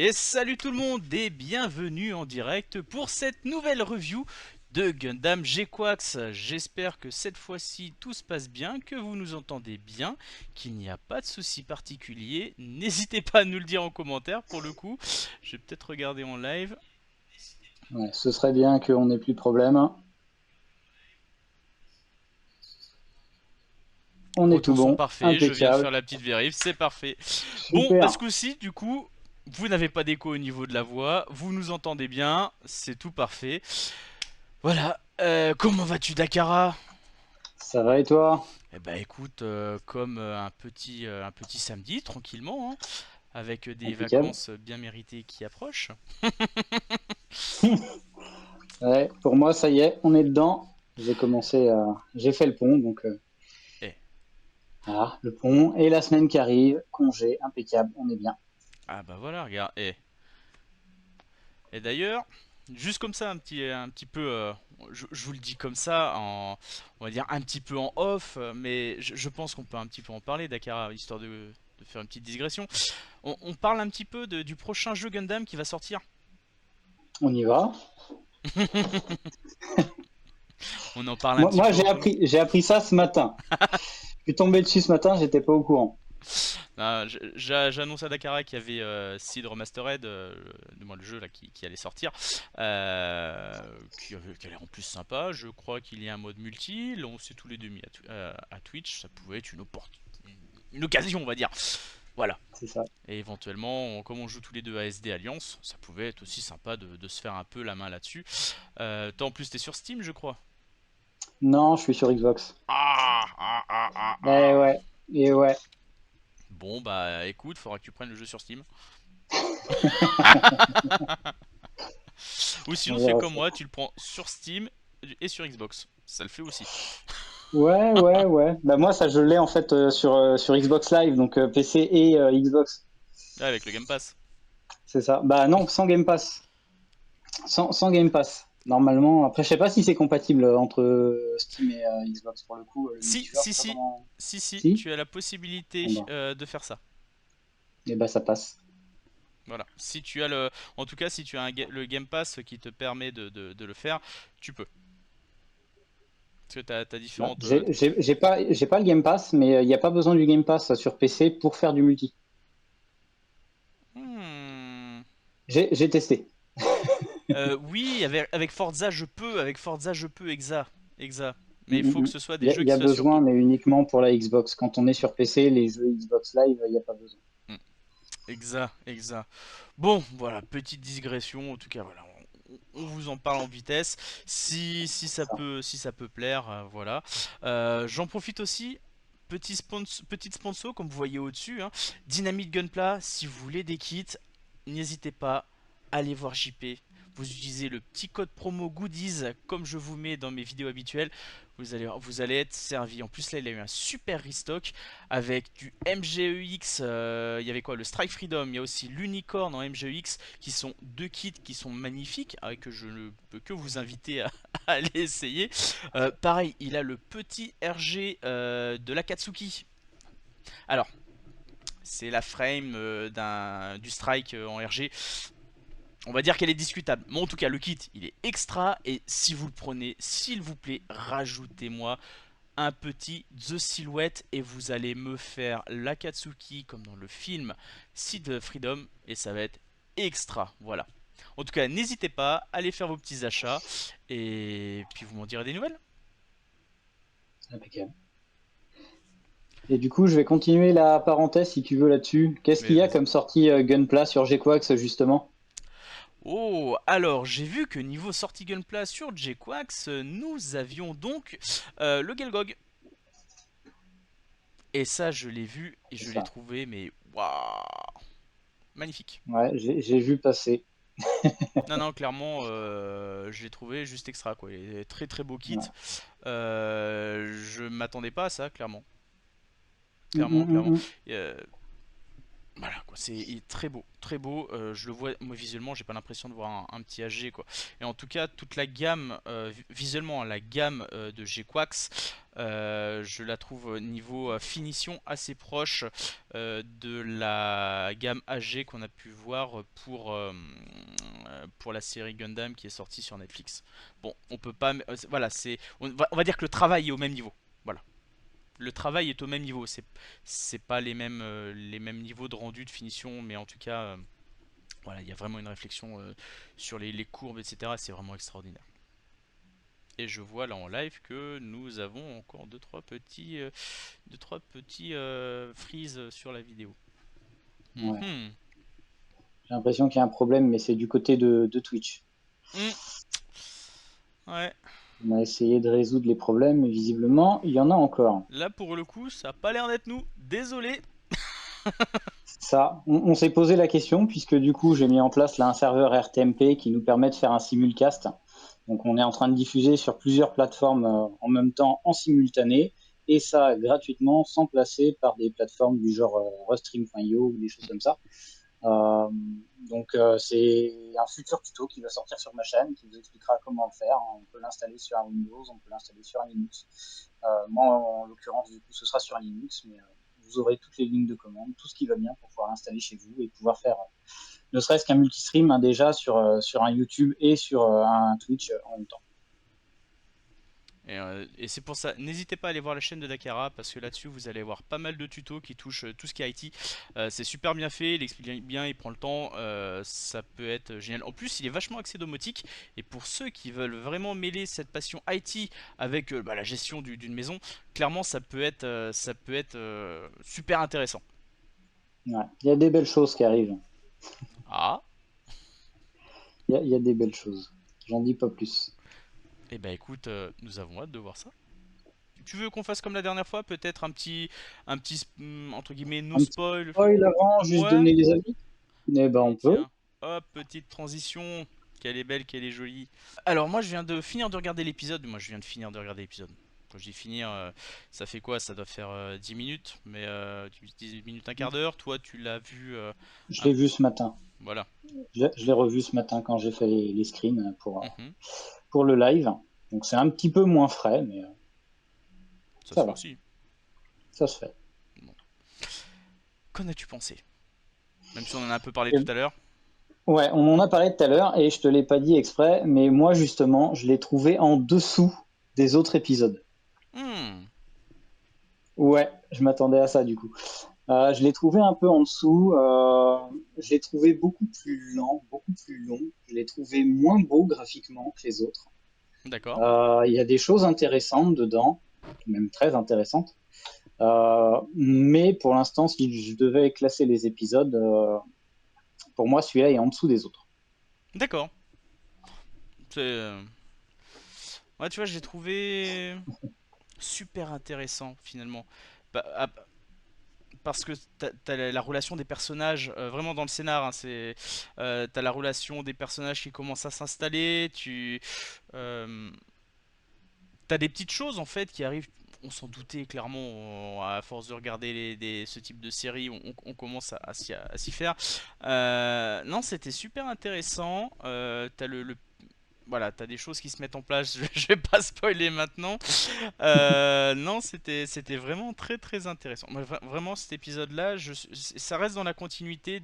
Et salut tout le monde et bienvenue en direct pour cette nouvelle review de Gundam GEQUAX. J'espère que cette fois-ci tout se passe bien, que vous nous entendez bien, qu'il n'y a pas de soucis particuliers. N'hésitez pas à nous le dire en commentaire pour le coup. Je vais peut-être regarder en live. Ouais, ce serait bien qu'on n'ait plus de problème. On est tout Retour son bon, parfait, je viens de faire impeccable, la petite vérif, c'est parfait. Bon, bah, ce super. coup-ci, du coup, vous n'avez pas d'écho au niveau de la voix, vous nous entendez bien, c'est tout parfait. Voilà, comment vas-tu Dakara? Ça va et toi? Eh bah écoute, comme un petit samedi, tranquillement, hein, avec des Impeccable. vacances bien méritées qui approchent. Ouais, pour moi, ça y est, on est dedans. J'ai fait le pont, donc Eh, voilà, le pont et la semaine qui arrive, congé, impeccable, on est bien. ah bah voilà, regarde. Et d'ailleurs, juste comme ça, un petit peu, je vous le dis comme ça, on va dire un petit peu en off, mais je pense qu'on peut un petit peu en parler, Dakara, histoire de faire une petite digression. On parle un petit peu du prochain jeu Gundam qui va sortir. On y va. On en parle un Moi, petit moi peu entre nous. j'ai appris ça ce matin. Je suis tombé dessus ce matin, j'étais pas au courant. Ah, j'annonce à Dakara qu'il y avait Seed Remastered, du moins le jeu là qui allait sortir, qui a l'air en plus sympa. Je crois qu'il y a un mode multi. Là, on s'est tous les deux mis à Twitch. Ça pouvait être une occasion, on va dire. Voilà. C'est ça. Et éventuellement, comme on joue tous les deux à SD Alliance, ça pouvait être aussi sympa de se faire un peu la main là-dessus. Toi, en plus, t'es sur Steam, je crois. Non, je suis sur Xbox. Ah, ah, ah, ah, Eh ah. ouais, et ouais. Bon, bah écoute, faudra que tu prennes le jeu sur Steam. Ou sinon, On tu fais verra comme ça. moi, tu le prends sur Steam et sur Xbox. Ça le fait aussi. Ouais, ouais, ouais. Bah moi, ça, je l'ai en fait sur Xbox Live, donc PC et Xbox. Ouais, avec le Game Pass. C'est ça. Bah non, sans Game Pass. Sans Game Pass. Normalement, après, je sais pas si c'est compatible entre Steam et Xbox pour le coup, le Si, multijoueur, si, je sais pas si. comment. Si, si, Si? tu as la possibilité Bon bah, de faire ça. et bah ça passe. Voilà. Si tu as le. En tout cas, si tu as le Game Pass qui te permet de le faire, tu peux. Parce que t'as Bah, différentes. j'ai pas le Game Pass, mais il n'y a pas besoin du Game Pass sur PC pour faire du multi. Hmm. J'ai testé. Oui, avec Forza, je peux. Avec Forza, je peux, exa. Mais il faut que Mm. ce soit des jeux Il y qui a soient sur. besoin, mais uniquement pour la Xbox. Quand on est sur PC, les jeux Xbox Live, il n'y a pas besoin. Hmm. Exa. Bon, voilà, petite digression. En tout cas, voilà, on vous en parle en vitesse. Ça. Si ça peut plaire, voilà. J'en profite aussi. Petite sponsor, comme vous voyez au-dessus, hein. Dynamite Gunpla, si vous voulez des kits, n'hésitez pas, allez voir JP. Vous utilisez le petit code promo goodies comme je vous mets dans mes vidéos habituelles. Vous allez être servi. En plus là il a eu un super restock avec du MGEX. Il y avait quoi? Le Strike Freedom. Il y a aussi l'Unicorn en MGEX qui sont deux kits qui sont magnifiques et que je ne peux que vous inviter à, à aller essayer. Pareil, il a le petit RG de l'Akatsuki. Alors, c'est la frame du Strike en RG. On va dire qu'elle est discutable. Mais en tout cas, le kit, il est extra. Et si vous le prenez, s'il vous plaît, rajoutez-moi un petit The Silhouette. Et vous allez me faire l'Akatsuki comme dans le film Seed Freedom. Et ça va être extra. Voilà. En tout cas, n'hésitez pas, allez faire vos petits achats. Et puis vous m'en direz des nouvelles. Impeccable. Et du coup, je vais continuer la parenthèse si tu veux là-dessus. Qu'est-ce Mais qu'il y a vas-y. comme sortie Gunpla sur GQuax justement? Oh, alors j'ai vu que niveau sortie Gunpla sur JQuax, nous avions donc le Gelgog. Et ça, je l'ai vu et C'est je l'ai ça. trouvé, mais waouh, magnifique. Ouais, j'ai vu passer. Non, non, clairement, je l'ai trouvé juste extra, quoi. Il est très très beau kit. Ouais. Je m'attendais pas à ça, clairement. Mm, mm, Clairement. mm. Euh, Voilà, quoi, il est très beau, très beau. Je le vois, moi visuellement, j'ai pas l'impression de voir un petit HG quoi. Et en tout cas, toute la gamme, visuellement, hein, la gamme de GQuax, je la trouve au niveau finition assez proche de la gamme HG qu'on a pu voir pour la série Gundam qui est sortie sur Netflix. Bon, on peut pas, voilà, on va dire que le travail est au même niveau. Voilà, le travail est au même niveau. C'est pas les mêmes niveaux de rendu, de finition, mais en tout cas, voilà, il y a vraiment une réflexion sur les courbes, etc. C'est vraiment extraordinaire. Et je vois là en live que nous avons encore deux, trois petits freeze sur la vidéo. Ouais. Mhm. J'ai l'impression qu'il y a un problème, mais c'est du côté de Twitch. Mm. Ouais, On a essayé de résoudre les problèmes, mais visiblement, il y en a encore. là pour le coup, ça a pas l'air d'être nous. Désolé. Ça, on s'est posé la question, puisque du coup, j'ai mis en place là un serveur RTMP qui nous permet de faire un simulcast. Donc, on est en train de diffuser sur plusieurs plateformes en même temps, en simultané, et ça gratuitement, sans passer par des plateformes du genre Rustream.io ou des choses comme ça. Euh, c'est un futur tuto qui va sortir sur ma chaîne qui vous expliquera comment le faire. On peut l'installer sur un Windows, on peut l'installer sur un Linux. Moi, en l'occurrence, du coup, ce sera sur un Linux, mais vous aurez toutes les lignes de commande, tout ce qui va bien pour pouvoir l'installer chez vous et pouvoir faire ne serait-ce qu'un multistream hein, déjà sur un YouTube et sur un Twitch en même temps. Et c'est pour ça, n'hésitez pas à aller voir la chaîne de Dakara parce que là-dessus vous allez voir pas mal de tutos qui touchent tout ce qui est IT. C'est super bien fait, il explique bien, il prend le temps, ça peut être génial. En plus, il est vachement axé domotique et pour ceux qui veulent vraiment mêler cette passion IT avec la gestion d'une maison, clairement ça peut être super intéressant. Ouais. Il y a des belles choses qui arrivent. Ah, Il y a des belles choses. J'en dis pas plus. et bah écoute, nous avons hâte de voir ça. Tu veux qu'on fasse comme la dernière fois, peut-être entre guillemets no Un petit spoil. spoil avant, juste Ouais. donner les avis. Eh ben, Allez, on peut. tiens. Hop, petite transition. Qu'elle est belle, qu'elle est jolie. Alors, moi, je viens de finir de regarder l'épisode. Moi, je viens de finir de regarder l'épisode. Quand je dis finir, ça fait quoi? Ça doit faire 10 minutes. Mais 10 minutes, un quart d'heure. Toi, tu l'as vu Je un l'ai peu. vu ce matin. Voilà. Je l'ai revu ce matin quand j'ai fait les screens Mhm. pour le live. Donc c'est un petit peu moins frais, mais Ça se ça fait va, aussi. ça se fait. Bon. Qu'en as-tu pensé? Même si on en a un peu parlé Et- tout à l'heure. ouais, on en a parlé tout à l'heure et je te l'ai pas dit exprès, mais moi justement, je l'ai trouvé en dessous des autres épisodes. Hmm. Ouais, je m'attendais à ça du coup. Je l'ai trouvé un peu en dessous. Je l'ai trouvé beaucoup plus lent, beaucoup plus long. Je l'ai trouvé moins beau graphiquement que les autres. D'accord. Il y a des choses intéressantes dedans, même très intéressantes. Mais pour l'instant, si je devais classer les épisodes, pour moi, celui-là est en dessous des autres. D'accord. C'est. Ouais, tu vois, j'ai trouvé super intéressant finalement. Bah, parce que t'as la relation des personnages vraiment dans le scénar, hein, t'as la relation des personnages qui commence à s'installer, euh, t'as des petites choses en fait qui arrivent. On s'en doutait clairement à force de regarder ce type de série, on commence à s'y faire. Non, c'était super intéressant. T'as voilà, t'as des choses qui se mettent en place. Je vais pas spoiler maintenant. Non, c'était vraiment très très intéressant. Moi, vraiment, cet épisode-là, ça reste dans la continuité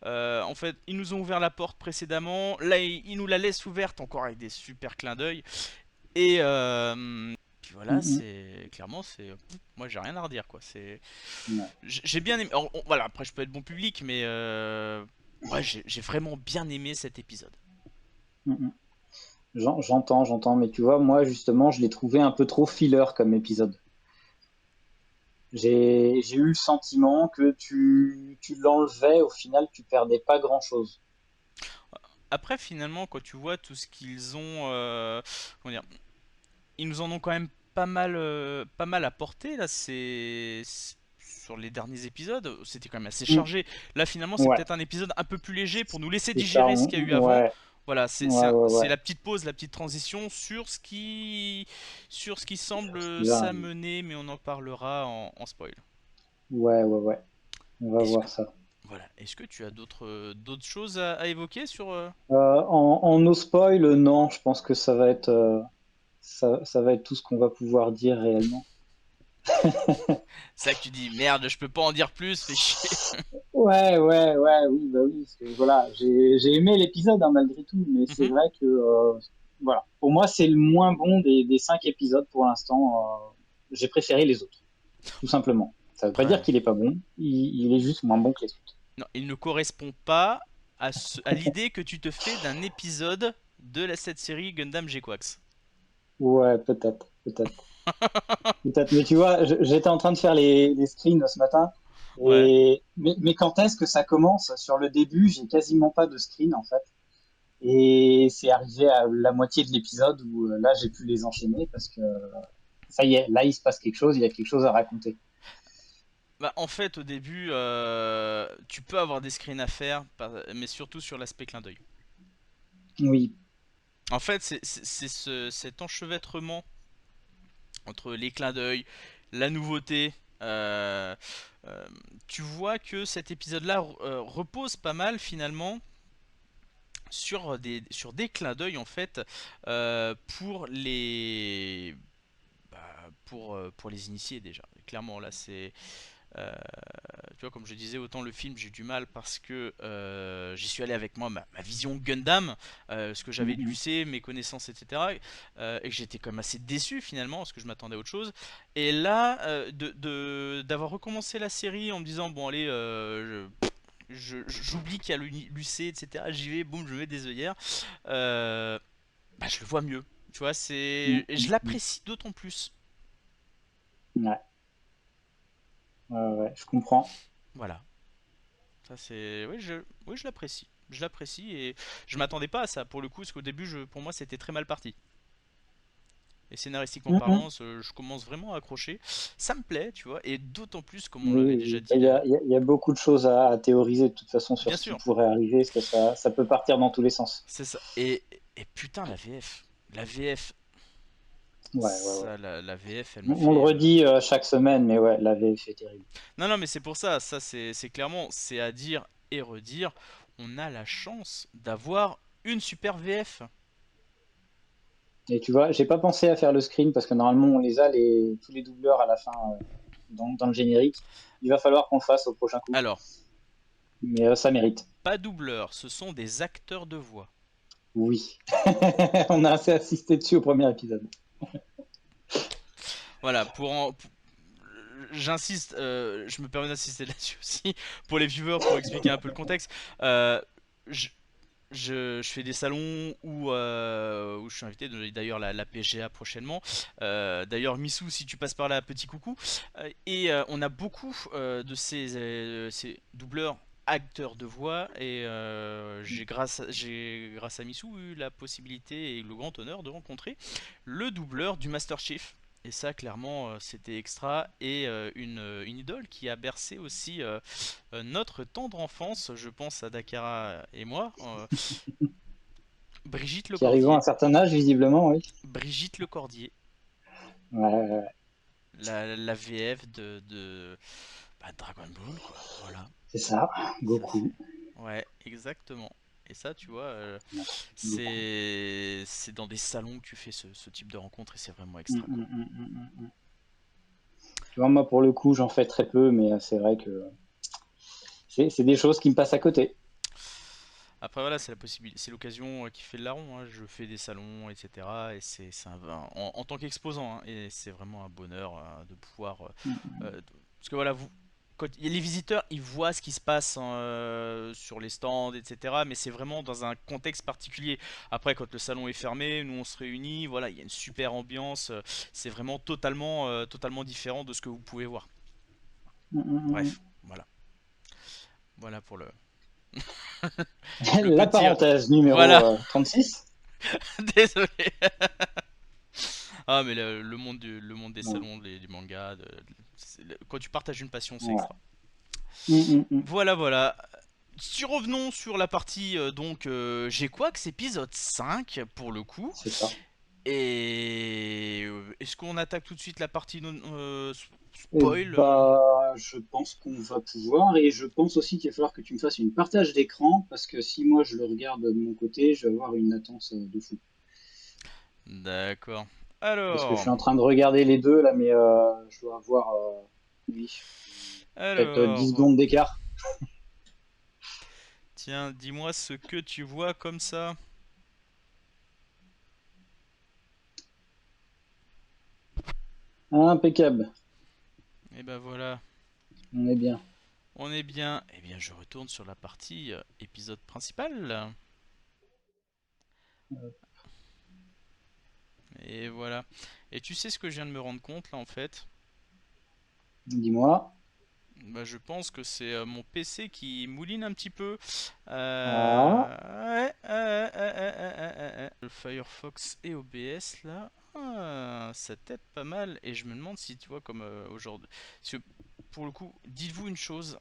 en fait, ils nous ont ouvert la porte précédemment. Là, ils nous la laissent ouverte encore avec des super clins d'œil. Et puis voilà, Mm c'est clairement, moi, j'ai rien à redire quoi. -hmm. Ouais. J'ai bien aimé. Voilà, après, je peux être bon public, mais ouais, j'ai vraiment bien aimé cet épisode. Mm -hmm. J'entends, mais tu vois, moi, justement, je l'ai trouvé un peu trop filler comme épisode. J'ai eu le sentiment que tu l'enlevais, au final, tu perdais pas grand-chose. Après, finalement, quand tu vois tout ce qu'ils ont, comment dire, ils nous en ont quand même pas mal apporté là. Sur les derniers épisodes, c'était quand même assez Mm. chargé. Là, finalement, c'est Ouais, peut-être un épisode un peu plus léger pour nous laisser c'est ça, digérer ce qu'il y a eu avant. ouais, Voilà, ouais. c'est la petite pause, la petite transition sur ce qui Sur ce semble qui va arriver. s'amener, mais on en parlera en spoil. Ouais. On va Est-ce que voir ça. voilà, est-ce que tu as d'autres choses à évoquer sur En no spoil, non, je pense que ça va être tout ce qu'on va pouvoir dire réellement. c'est ça que tu dis merde, je peux pas en dire plus, fais chier. Ouais, oui, bah oui, parce que voilà, j'ai aimé l'épisode hein, malgré tout, mais c'est Mhm. vrai que voilà, pour moi c'est le moins bon des 5 épisodes pour l'instant. J'ai préféré les autres, tout simplement. Ça veut pas dire Ouais. qu'il est pas bon, il est juste moins bon que les autres. Non, il ne correspond pas à l'idée que tu te fais d'un épisode de cette série Gundam G-Quax. Ouais, peut-être. Mais tu vois, j'étais en train de faire les screens ce matin, Ouais. mais quand est-ce que ça commence? Sur le début, j'ai quasiment pas de screen en fait. Et c'est arrivé à la moitié de l'épisode où là j'ai pu les enchaîner parce que ça y est, là il se passe quelque chose, il y a quelque chose à raconter. Bah, en fait, au début, tu peux avoir des screens à faire, mais surtout sur l'aspect clin d'œil. Oui. En fait, cet enchevêtrement entre les clins d'œil, la nouveauté. euh, euh, Tu vois que cet épisode-là repose pas mal finalement sur des clins d'œil en fait pour pour les initiés déjà. Clairement là c'est tu vois, comme je disais, autant le film j'ai eu du mal parce que j'y suis allé avec moi ma vision Gundam, ce que j'avais du Mhm. lycée, mes connaissances, etc. Et que j'étais quand même assez déçu finalement parce que je m'attendais à autre chose. Et là, d'avoir recommencé la série en me disant, bon, allez, j'oublie qu'il y a l'UC, etc. J'y vais, boum, je mets des œillères. Bah, je le vois mieux. Tu vois, Mhm. je l'apprécie d'autant plus. Ouais. Ouais, je comprends. Voilà. Ça c'est, oui je l'apprécie. Je l'apprécie et je m'attendais pas à ça pour le coup parce qu'au début pour moi c'était très mal parti. Et scénaristiquement parlant, Mhm. je commence vraiment à accrocher. Ça me plaît, tu vois, et d'autant plus comme on l'avait Oui, déjà oui. dit. Il y a beaucoup de choses à théoriser de toute façon sur Bien ce qui sûr, pourrait arriver, parce que ça peut partir dans tous les sens. c'est ça. Et putain la VF, Ouais. ça, la VF, elle me On le fait. redit chaque semaine, mais ouais, la VF est terrible. Non, non, mais c'est pour ça. Ça, c'est clairement, c'est à dire et redire. On a la chance d'avoir une super VF. Et tu vois, j'ai pas pensé à faire le screen parce que normalement on les a tous les doubleurs à la fin dans le générique. Il va falloir qu'on le fasse au prochain coup, Alors, mais ça mérite. pas doubleur, ce sont des acteurs de voix. Oui, on a assez assisté dessus au premier épisode. Voilà, j'insiste, je me permets d'insister là-dessus aussi pour les viewers pour expliquer un peu le contexte. Euh, je, je fais des salons où je suis invité, d'ailleurs la PGA prochainement. D'ailleurs Missou, si tu passes par là, petit coucou. Et on a beaucoup de ces doubleurs acteurs de voix et j'ai grâce à Missou eu la possibilité et le grand honneur de rencontrer le doubleur du Master Chief. Et ça, clairement, c'était extra. Et une idole qui a bercé aussi notre tendre enfance, je pense à Dakara et moi, Brigitte Qui arrivant à un Lecordier. certain âge, visiblement, oui. Brigitte Lecordier, Ouais, la VF de Dragon Ball, quoi. Voilà, c'est ça, ça Goku. c'est. Ouais, exactement. Et ça, tu vois, Ouais, Goku. c'est dans des salons que tu fais ce type de rencontre et c'est vraiment Hum, extra, quoi. hum, hum, hum, hum. Tu vois, moi pour le coup, j'en fais très peu, mais c'est vrai que c'est des choses qui me passent à côté. Après voilà, c'est la possibilité, c'est l'occasion qui fait le larron, hein. Je fais des salons, etc. Et en tant qu'exposant, hein, et c'est vraiment un bonheur de pouvoir, parce que voilà, quand les visiteurs, ils voient ce qui se passe sur les stands, etc. Mais c'est vraiment dans un contexte particulier. Après, quand le salon est fermé, nous on se réunit, voilà, il y a une super ambiance. C'est vraiment totalement différent de ce que vous pouvez voir. Hum, hum, hum. Bref, voilà pour le La petit. parenthèse numéro Voilà, 36. désolé. Ah, mais le monde des Ouais, salons, du manga, quand tu partages une passion, c'est ouais. extra. Hum. Voilà. Si revenons sur la partie donc j'ai quoi que c'est épisode 5 pour le coup. C'est ça. Et est-ce qu'on attaque tout de suite la partie Eh spoil. bah, je pense qu'on va pouvoir, et je pense aussi qu'il va falloir que tu me fasses une partage d'écran, parce que si moi je le regarde de mon côté, je vais avoir une latence de fou. D'accord. Parce que je Alors, suis en train de regarder les deux là, mais je dois avoir oui, peut-être 10 alors, secondes d'écart. tiens, dis-moi ce que tu vois comme ça. Impeccable, Et ben voilà, on est bien. on est bien. Eh bien, je retourne sur la partie épisode principal. Et voilà. Et tu sais ce que je viens de me rendre compte là en fait? Dis-moi. Bah, je pense que c'est mon PC qui mouline un petit peu. Ah, Le Firefox et OBS là, ça t'aide pas mal. Et je me demande si tu vois comme aujourd'hui. Parce que pour le coup, dites-vous une chose,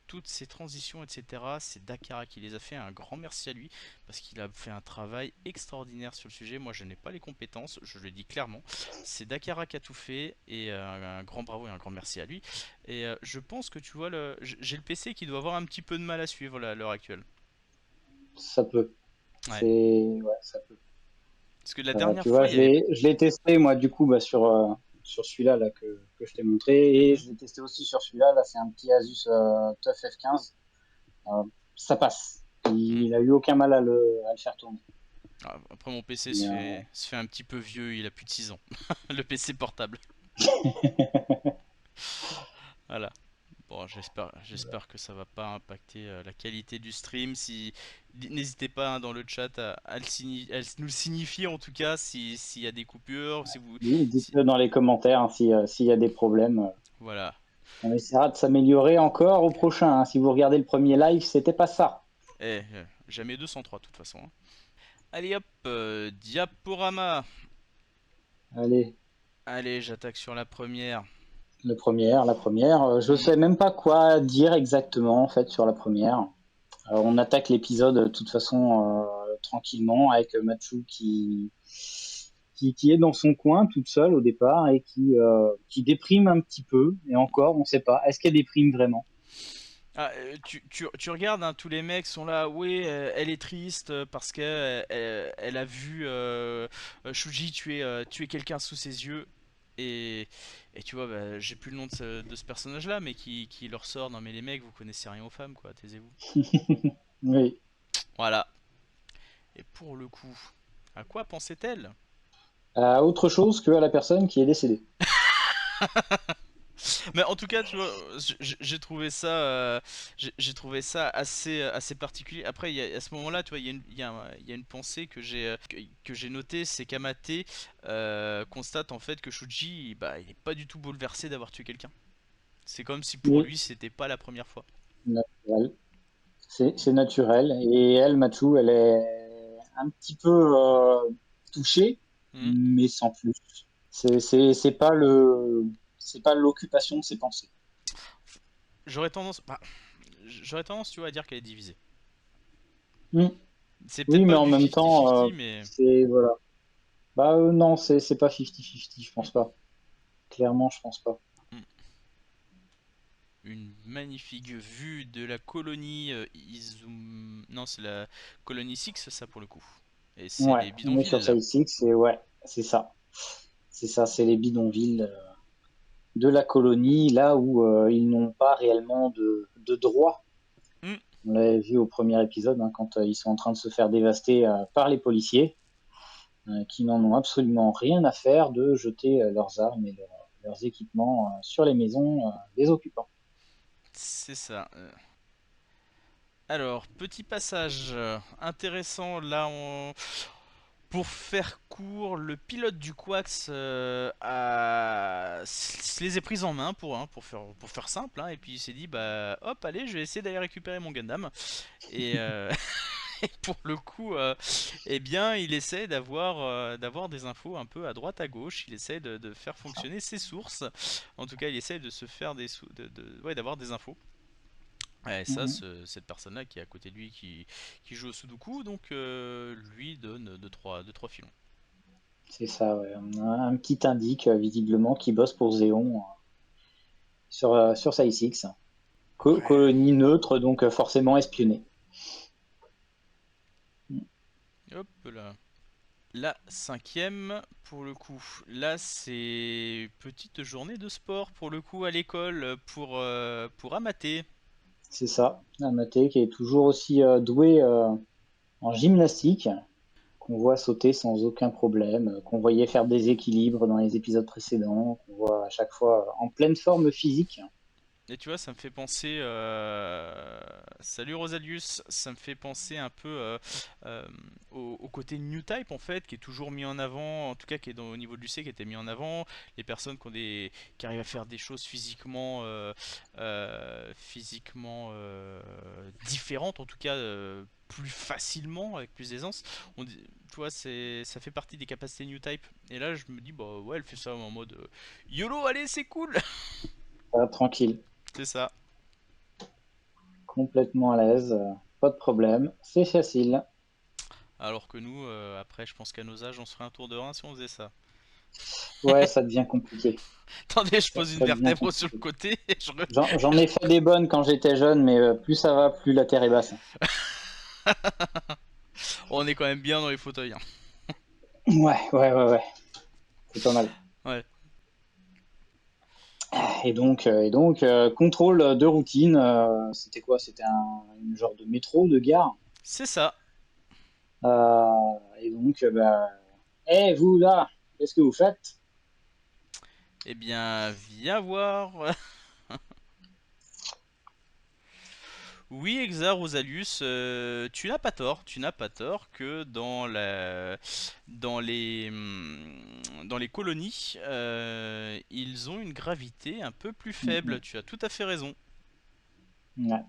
toutes ces transitions, etc., c'est Dakara qui les a fait. Un grand merci à lui parce qu'il a fait un travail extraordinaire sur le sujet. Moi, je n'ai pas les compétences, je le dis clairement. C'est Dakara qui a tout fait et un grand bravo et un grand merci à lui. Et je pense que tu vois, j'ai le PC qui doit avoir un petit peu de mal à suivre là, à l'heure actuelle. ça peut. Ouais. Ouais, ça peut. Parce que la dernière Tu vois, fois, il y avait. je l'ai testé moi du coup bah, sur celui-là là, que je t'ai montré, et Mhm. je l'ai testé aussi sur celui-là. Là, c'est un petit Asus TUF F15. Euh, Ça passe. Mhm. Il a eu aucun mal à le faire tourner. Ah, après, mon PC Mais, se fait un petit peu vieux, il a plus de 6 ans. Le PC portable. Voilà. Bon, j'espère que ça va pas impacter la qualité du stream. Si, n'hésitez pas hein, dans le chat nous le signifier en tout cas s'il y a des coupures, si vous, oui, si- dites-le dans les commentaires hein, si, s'il y a des problèmes. voilà. On essaiera de s'améliorer encore au prochain, hein. Si vous regardez le premier live, c'était pas ça. Jamais 203 de toute façon, hein. Allez hop, diaporama. Allez, Allez, j'attaque sur la première. la première. Je Hmm. sais même pas quoi dire exactement en fait sur la première. On attaque l'épisode de toute façon tranquillement avec Matsu qui est dans son coin toute seule au départ et qui déprime un petit peu. Et encore, on sait pas. Est-ce qu'elle déprime vraiment? Ah, tu regardes, hein, tous les mecs sont là, oui, elle est triste parce que elle a vu Shuji tuer quelqu'un sous ses yeux. Et, et tu vois, bah, j'ai plus le nom de ce personnage-là, mais qui leur sort, non mais les mecs, vous connaissez rien aux femmes, quoi, taisez-vous. Oui. Voilà. Et pour le coup, à quoi pensait-elle? Autre chose que à la personne qui est décédée. Mais en tout cas, tu vois, j'ai trouvé ça, j'ai trouvé ça assez particulier. Après, à ce moment-là, tu vois, il y a une pensée que j'ai notée, c'est qu'Amate constate en fait que Shuji, bah, il est pas du tout bouleversé d'avoir tué quelqu'un. C'est comme si pour Oui, lui, c'était pas la première fois. naturel. C'est naturel. Et elle, Matsu, elle est un petit peu touchée, Hmm. mais sans plus. C'est pas c'est pas l'occupation de ses pensées. J'aurais tendance, bah, j'aurais tendance, tu vois, à dire qu'elle est divisée. Hmm. C'est peut-être Oui, mais pas en du même temps, 50-50, mais c'est voilà. Bah non, c'est pas 50-50, je pense pas. Clairement, je pense pas. hmm, une magnifique vue de la colonie Non, c'est la colonie Six, ça pour le coup. Et c'est Ouais, les on est sur bidonvilles. Side 6 et ouais, c'est ça. C'est ça, c'est les bidonvilles de la colonie, là où ils n'ont pas réellement de droit. Hmm, On l'avait vu au premier épisode, hein, quand ils sont en train de se faire dévaster par les policiers, qui n'en ont absolument rien à faire de jeter leurs armes et leurs équipements sur les maisons des occupants. c'est ça. Alors, petit passage intéressant là. Pour faire court, le pilote du Quax se les est prises en main pour faire simple, hein, et puis il s'est dit bah hop allez je vais essayer d'aller récupérer mon Gundam et, et pour le coup eh bien il essaie d'avoir des infos un peu à droite à gauche, il essaie de faire fonctionner ses sources, en tout cas il essaie de se faire ouais, d'avoir des infos. Et ça, Mhm. cette personne-là qui est à côté de lui qui joue au Sudoku, donc lui donne deux, trois filons. C'est ça, ouais. On a un petit indique, visiblement, qui bosse pour Zéon. sur SpaceX. Ouais. Colonie neutre, donc forcément espionnée. Hop là. La cinquième, pour le coup, là c'est petite journée de sport pour le coup à l'école pour Amaté. C'est ça. Amaté qui est toujours aussi doué en gymnastique, qu'on voit sauter sans aucun problème, qu'on voyait faire des équilibres dans les épisodes précédents, qu'on voit à chaque fois en pleine forme physique. Et tu vois, ça me fait penser. Salut Rosalius, ça me fait penser un peu euh, au côté New Type en fait, qui est toujours mis en avant, en tout cas qui est au niveau de l'UC qui était mis en avant. Les personnes qui arrivent à faire des choses physiquement différentes, en tout cas plus facilement, avec plus d'aisance. Tu vois, ça fait partie des capacités New Type. Et là, je me dis, bah ouais, elle fait ça en mode YOLO, allez, c'est cool! Tranquille, C'est ça. complètement à l'aise, pas de problème, c'est facile. Alors que nous, après, je pense qu'à nos âges, on se ferait un tour de rein si on faisait ça. Ouais, ça devient compliqué. Attendez, je pose une Ça devient vertèbre sur le compliqué. côté. J'en ai fait des bonnes quand j'étais jeune, mais plus ça va, plus la terre est basse. On est quand même bien dans les fauteuils, hein. Ouais, c'est pas mal. Ouais, Contrôle de routine, c'était quoi? C'était une genre de métro, de gare. c'est ça. Hé, vous là, qu'est-ce que vous faites? Eh bien, viens voir. Oui, Exa Rosalius, tu n'as pas tort. Tu n'as pas tort que dans les colonies, ils ont une gravité un peu plus faible. Mm, Tu as tout à fait raison. ouais.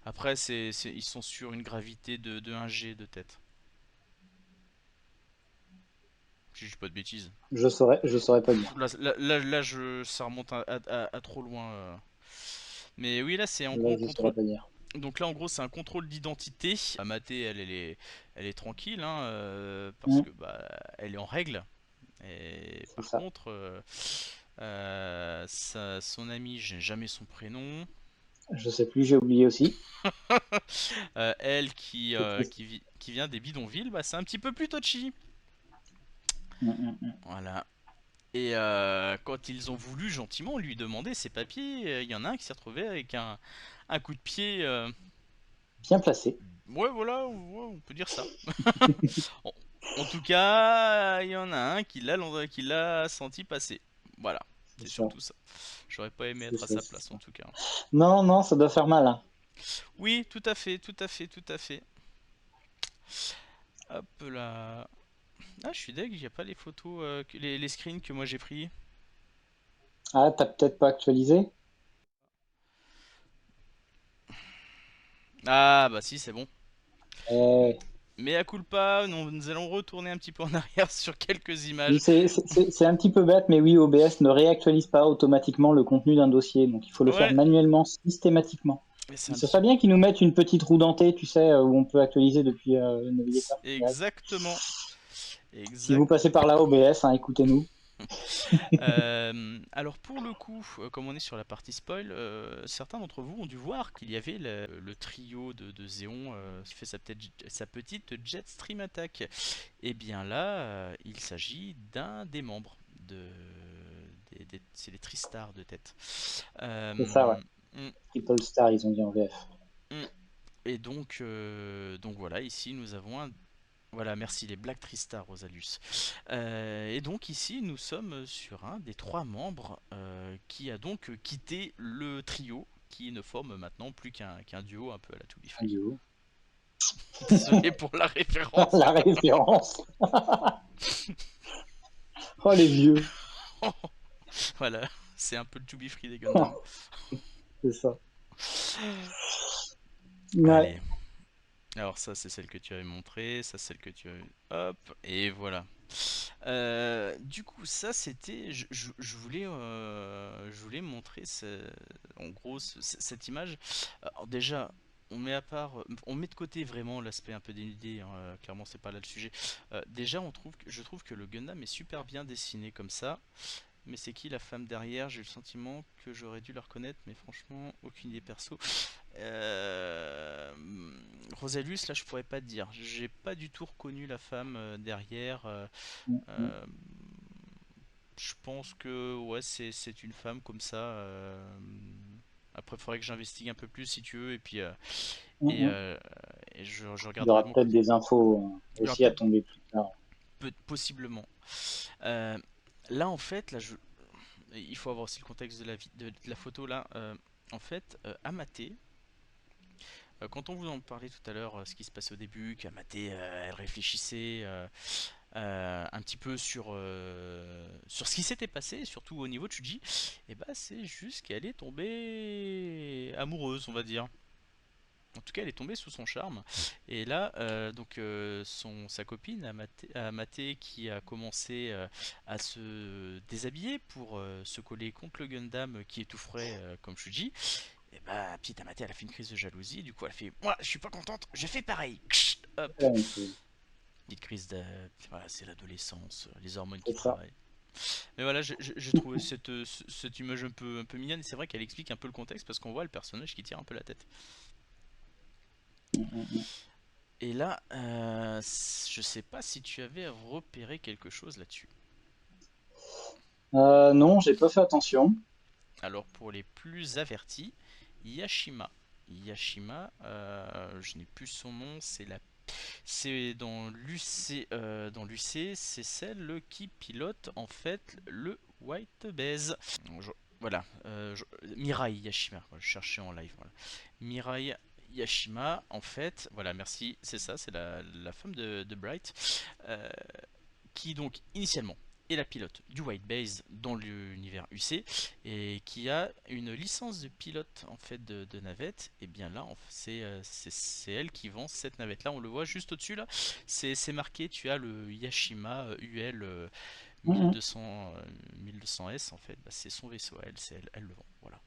Après, ils sont sur une gravité de 1G de tête. Si je dis pas de bêtises. Je saurais pas dire. Ça remonte à trop loin. Mais oui, là, c'est en Là, gros je saurais contrôle. pas dire. Donc là, en gros, c'est un contrôle d'identité. Amaté, elle est tranquille, hein, parce Mm, que bah, elle est en règle. Et c'est par ça. contre, son ami, j'ai jamais son prénom. Je sais plus, j'ai oublié aussi. Elle C'est triste. qui vient des bidonvilles, bah, c'est un petit peu plus touchy. Mm. Voilà. Et quand ils ont voulu gentiment lui demander ses papiers, il y en a un qui s'est retrouvé avec un coup de pied. Bien placé. Ouais, voilà, ouais, on peut dire ça. En, en tout cas, il y en a un qui l'a senti passer. Voilà, C'est c'est ça. surtout ça. J'aurais pas aimé C'est être à ça, sa c'est place ça. en tout cas. Non, non, ça doit faire mal, hein. Oui, tout à fait, tout à fait, tout à fait. Hop là. Ah, je suis deg, il n'y a pas les photos, les screens que moi j'ai pris. Ah, t'as peut-être pas actualisé? Ah, bah si, c'est bon. Euh, Mais à culpa, nous allons retourner un petit peu en arrière sur quelques oui, images. c'est un petit peu bête, mais oui, OBS ne réactualise pas automatiquement le contenu d'un dossier, donc il faut le faire Ouais, manuellement, systématiquement. mais c'est Donc un ce serait petit. bien qu'ils nous mettent une petite roue dentée, tu sais, où on peut actualiser depuis le navigateur. Direct. Exactement. Si vous Exact. passez par là, OBS, hein, écoutez-nous. Alors pour le coup, comme on est sur la partie spoil, certains d'entre vous ont dû voir qu'il y avait le trio de Zéon qui fait sa petite Jetstream attack. Et bien là, il s'agit d'un des membres c'est les Tristar de tête. Euh, C'est ça, ouais. mm, Triple Star, ils ont dit en VF. mm. Et donc voilà, ici nous avons un. Voilà, merci les Black Tristar Rosalius. Et donc ici nous sommes sur un des trois membres qui a donc quitté le trio, qui ne forme maintenant plus qu'un duo un peu à la To Be Un Free. duo. Désolé pour la référence. La référence. Oh, les vieux. Voilà, c'est un peu le To Be Free des Gundam. C'est ça. Ouais. Allez, alors ça c'est celle que tu avais montrée, ça c'est celle que tu avais. Hop, et voilà. Du coup, ça c'était. Je voulais montrer en gros cette image. Alors, déjà, on met de côté vraiment l'aspect un peu dénudé, hein, clairement, c'est pas là le sujet. Déjà, je trouve que le Gundam est super bien dessiné comme ça. mais c'est qui la femme derrière? J'ai eu le sentiment que j'aurais dû la reconnaître, mais franchement, aucune idée perso. Euh... Rosalus, là, je pourrais pas te dire. J'ai pas du tout reconnu la femme derrière. Mm, mm. Euh, je pense que ouais, c'est une femme comme ça. Après, il faudrait que j'investigue un peu plus si tu veux, Mm, et, mm. euh, et je Il y regarderai de aura mon peut-être côté. des infos Il y aura aussi à peut-être tomber plus tard. possiblement. Euh, Là, en fait, il faut avoir aussi le contexte de la photo là. En fait, Amaté, quand on vous en parlait tout à l'heure, ce qui se passait au début, qu'Amaté, elle réfléchissait un petit peu sur ce qui s'était passé, surtout au niveau de Chuji, et bah c'est juste qu'elle est tombée amoureuse, on va dire. En tout cas, elle est tombée sous son charme. Et là, sa copine Amate qui a commencé à se déshabiller pour se coller contre le Gundam qui est tout frais comme Shuji. Et bah, petite Amate, elle a fait une crise de jalousie. Du coup, elle fait moi, je suis pas contente, je fais pareil. Hop, C'est la même chose. petite crise de. Voilà, c'est l'adolescence, les hormones qui C'est ça. travaillent. Mais voilà, j'ai trouvé cette image un peu mignonne. Et c'est vrai qu'elle explique un peu le contexte parce qu'on voit le personnage qui tire un peu la tête. Mm, mm, mm. Et là, je sais pas si tu avais repéré quelque chose là-dessus. Non, j'ai pas fait attention. Alors pour les plus avertis, Yashima. Yashima, je n'ai plus son nom, c'est dans l'UC, c'est celle qui pilote en fait le White Base. Voilà, Mirai Yashima, je cherchais en live. Voilà. Mirai Yashima, en fait, voilà, merci, c'est ça, c'est la femme de Bright. Euh, qui donc initialement est la pilote du White Base dans l'univers UC et qui a une licence de pilote en fait de navette. Et bien là c'est elle qui vend cette navette là, on le voit juste au dessus là, c'est marqué, tu as le Yashima UL Mm, mm. 1200 1200S en fait. Bah, c'est son vaisseau à elle, elle le vend, voilà.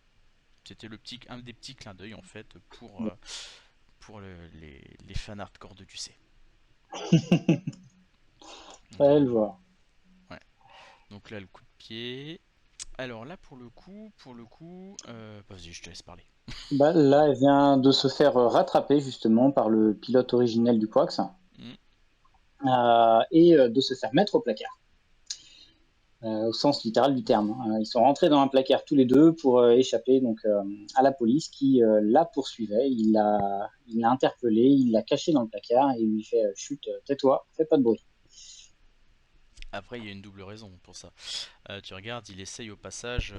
C'était un des petits clins d'œil en fait pour les fans hardcore de UC. Ouais, le Donc, voir. ouais. Donc là le coup de pied. Alors là, vas-y, je te laisse parler. Bah, là, elle vient de se faire rattraper justement par le pilote originel du Quax Hmm. et de se faire mettre au placard, au sens littéral du terme. Ils sont rentrés dans un placard tous les deux pour échapper donc à la police qui la poursuivait. Il l'a interpellé, il l'a caché dans le placard et il lui fait chut, tais-toi, fais pas de bruit. Après, il y a une double raison pour ça. Tu regardes, il essaye au passage.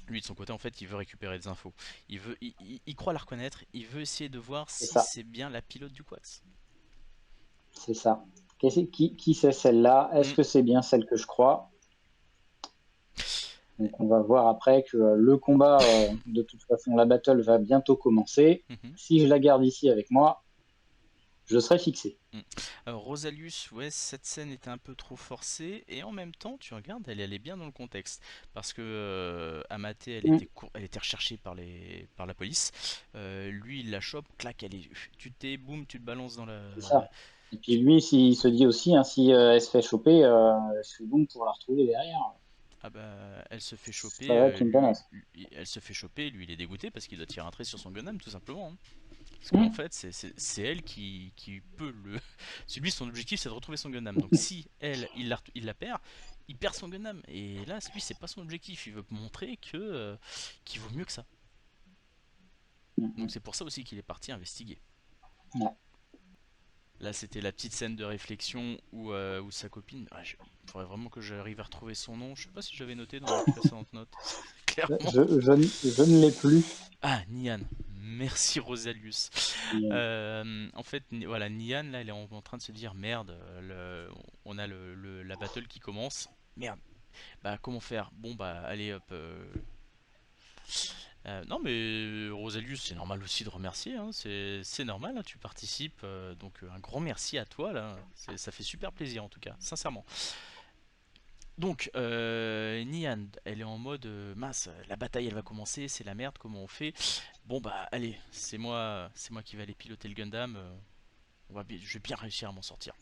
Lui, de son côté, en fait, il veut récupérer des infos. Il croit la reconnaître. Il veut essayer de voir C'est si ça, c'est bien la pilote du Quax. c'est ça. Qui c'est celle-là? Est-ce Hmm. que c'est bien celle que je crois? Donc on va voir après que le combat, de toute façon, la battle va bientôt commencer. Mhm. Si je la garde ici avec moi, je serai fixé. Hmm. Alors, Rosalius, ouais, cette scène était un peu trop forcée, et en même temps, tu regardes, elle allait bien dans le contexte, parce que Amate, Mm, elle était recherchée par la police. Lui, il la chope, clac, tu t'es, boum, tu te balances dans la, c'est ça. Et puis tu- lui, s'il se dit aussi, hein, si elle se fait choper, je suis bon pour la retrouver derrière. ah bah, elle se fait Ça choper, va être une connasse. elle se fait choper, lui, il est dégoûté parce qu'il doit tirer un trait sur son Gundam, tout simplement, hein. Parce qu'en Mm, fait, c'est elle qui peut le. Lui, son objectif, c'est de retrouver son Gundam. Donc, si elle, il la il perd son Gundam. Et là, lui, c'est pas son objectif. Il veut montrer qu'il vaut mieux que ça. mm, Donc, mm. c'est pour ça aussi qu'il est parti investiguer. Ouais. Là, c'était la petite scène de réflexion où sa copine. Il faudrait vraiment que j'arrive à retrouver son nom. Je sais pas si j'avais noté dans mes précédentes notes. Clairement. Je ne l'ai plus. Ah, Nian. Merci Rosalius. En fait, voilà, Nian, là, elle est en train de se dire merde, on a la battle qui commence. Merde, bah comment faire? Bon, bah allez hop. Non, mais Rosalius, c'est normal aussi de remercier, hein, c'est normal, hein, tu participes. Donc un grand merci à toi, là. Ça fait super plaisir en tout cas, sincèrement. Donc, Nian, elle est en mode mince, la bataille elle va commencer, c'est la merde, comment on fait? Bon bah allez, c'est moi qui vais aller piloter le Gundam. Je vais bien réussir à m'en sortir.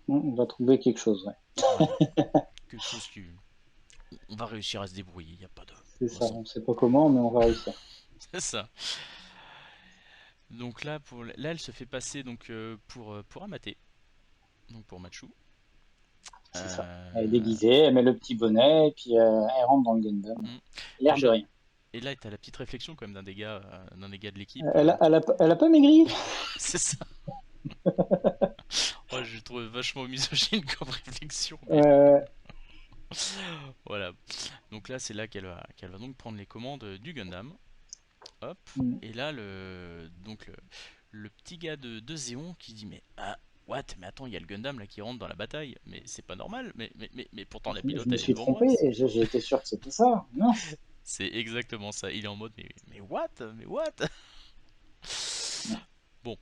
On va trouver quelque chose. Ouais. Voilà, quelque chose qui. on va réussir à se débrouiller, il n'y a pas de... C'est On ça, sent. on sait pas comment, mais on va réussir. C'est ça. Donc là, là, elle se fait passer donc pour Amaté, donc pour Machu. C'est ça. Elle est Euh, déguisée, elle met le petit bonnet, et puis elle rentre dans le Gundam. hmm. Et, L'air de rien. et là, t'as la petite réflexion quand même d'un des gars de l'équipe. Elle a pas maigri. C'est ça. Oh, je trouve vachement misogyne comme réflexion, mais Euh, voilà. Donc là, c'est là qu'elle va donc prendre les commandes du Gundam. Hop. mm, Et là, le petit gars de Zéon qui dit mais ah, what? Mais attends, il y a le Gundam là qui rentre dans la bataille. Mais c'est pas normal. Mais pourtant la je pilote me elle est suis devant moi. trompé, et j'ai été sûr que c'était ça. Non. C'est exactement ça. Il est en mode mais what? Mais what? Bon,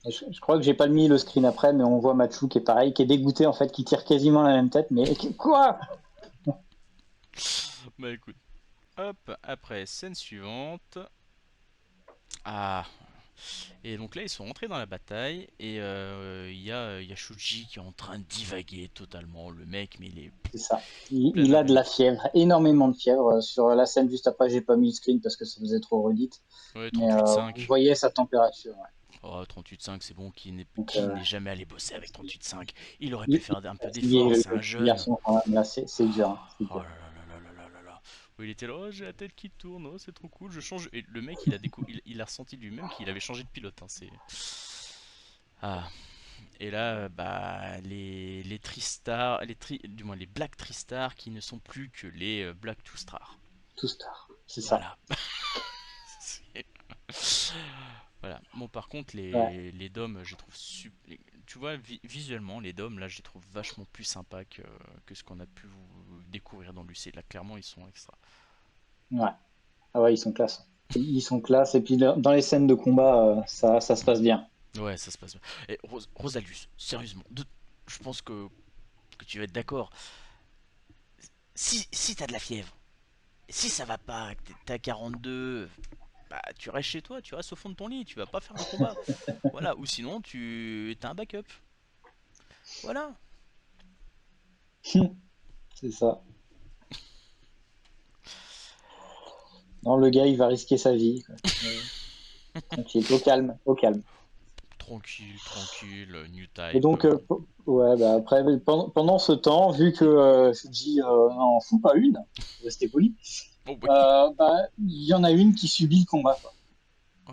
Je crois que j'ai pas mis le screen après, mais on voit Machu qui est pareil, qui est dégoûté en fait, qui tire quasiment la même tête. Mais quoi? bah écoute. Hop, après scène suivante. Ah, et donc là, ils sont rentrés dans la bataille et il y a Shuji qui est en train de divaguer totalement. Le mec, mais il est C'est ça. plein Il a de avion. la fièvre, énormément de fièvre. Sur la scène juste après, j'ai pas mis le screen parce que ça faisait trop redite. Ouais, Mais vous 38,5. voyez sa température. Ouais. Oh, 38,5, c'est bon, Donc, qui n'est jamais allé bosser avec 38,5. Il aurait pu il, faire un peu il est d'effort, c'est le un petit jeune. garçon quand même. Là, c'est dur. Hein, c'est Oh dur. là là là là là là là. Où il était là, oh, j'ai la tête qui tourne, oh, c'est trop cool, je change. Et le mec, il a ressenti lui-même qu'il avait changé de pilote, hein, c'est... Ah. Et là, bah, les Tristar, du moins les Black Tristar qui ne sont plus que les Black Two Star. Tout star. C'est ça. Voilà. C'est- voilà. Bon, par contre, Ouais. les DOM, je les trouve super. Tu vois, visuellement, les DOM, là, je les trouve vachement plus sympas que ce qu'on a pu découvrir dans l'UC. Là, clairement, ils sont extra. Ouais. Ah ouais, ils sont classe. Ils sont classe. Et puis dans les scènes de combat, ça se passe bien. Ouais, ça se passe bien. Et Rosalius, sérieusement, je pense que tu vas être d'accord. Si t'as de la fièvre, si ça va pas, que t'es à 42, bah tu restes chez toi, tu restes au fond de ton lit, tu vas pas faire un combat. Voilà, ou sinon tu t'as un backup. Voilà. C'est ça. Non, le gars, il va risquer sa vie, quoi. Tranquille, au calme, au calme. Tranquille, tranquille, new Et type. donc, ouais, bah après, pendant ce temps, vu que Fuji n'en fout pas une, pour rester poli, Oh oui. bah, il y en a une qui subit le combat, quoi.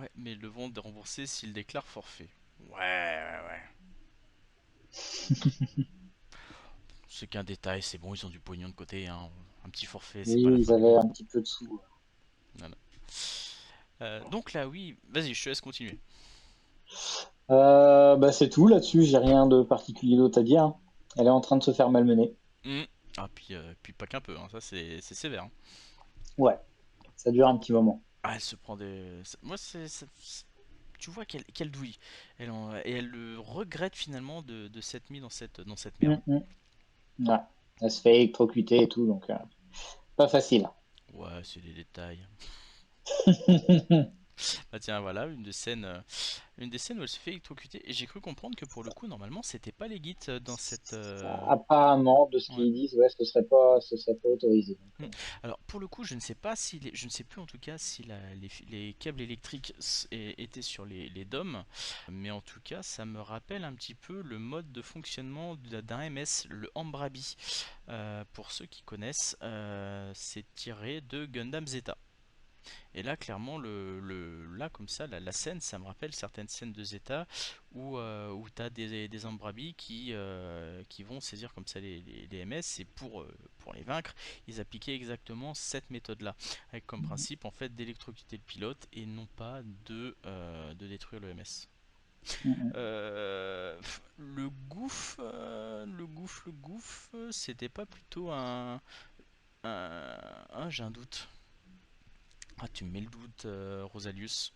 Ouais, mais le vont rembourser s'il déclare forfait. Ouais, ouais, ouais. C'est qu'un détail, c'est bon, ils ont du pognon de côté, hein. Un petit forfait, c'est Oui, pas la ils fin du avaient monde. un petit peu de sous. Voilà. Donc là, oui, vas-y, je te laisse continuer. Bah, c'est tout là-dessus, j'ai rien de particulier d'autre à dire. Hein. Elle est en train de se faire malmener. Hmm. Ah, puis pas qu'un peu, hein, ça c'est sévère, hein. Ouais, ça dure un petit moment. Ah, elle se prend des. Moi, tu vois qu'elle douille. Et elle le regrette finalement de s'être mis dans cette merde. Mm, mm. Ouais, elle se fait électrocuter et tout, donc pas facile. Ouais, c'est des détails. Bah tiens, voilà, une des scènes où elle se fait électrocuter. Et j'ai cru comprendre que pour le coup, normalement, c'était pas les guides dans cette. Apparemment, de ce Ouais. qu'ils disent, ouais, ce serait pas autorisé. Hmm. Donc, Alors pour le coup, je ne sais pas si je ne sais plus en tout cas si les câbles électriques étaient sur les DOM, mais en tout cas, ça me rappelle un petit peu le mode de fonctionnement d'un MS, le Ambrabi. Pour ceux qui connaissent, c'est tiré de Gundam Zeta. Et là, clairement, là, comme ça, la scène, ça me rappelle certaines scènes de Zeta où tu as des Ambrabi qui vont saisir comme ça les MS, et pour les vaincre, ils appliquaient exactement cette méthode-là, avec comme principe en fait d'électrocuter le pilote et non pas de détruire le MS. mm, mm. Le gouffre, c'était pas plutôt j'ai un doute. Ah, tu me mets le doute, Rosalius.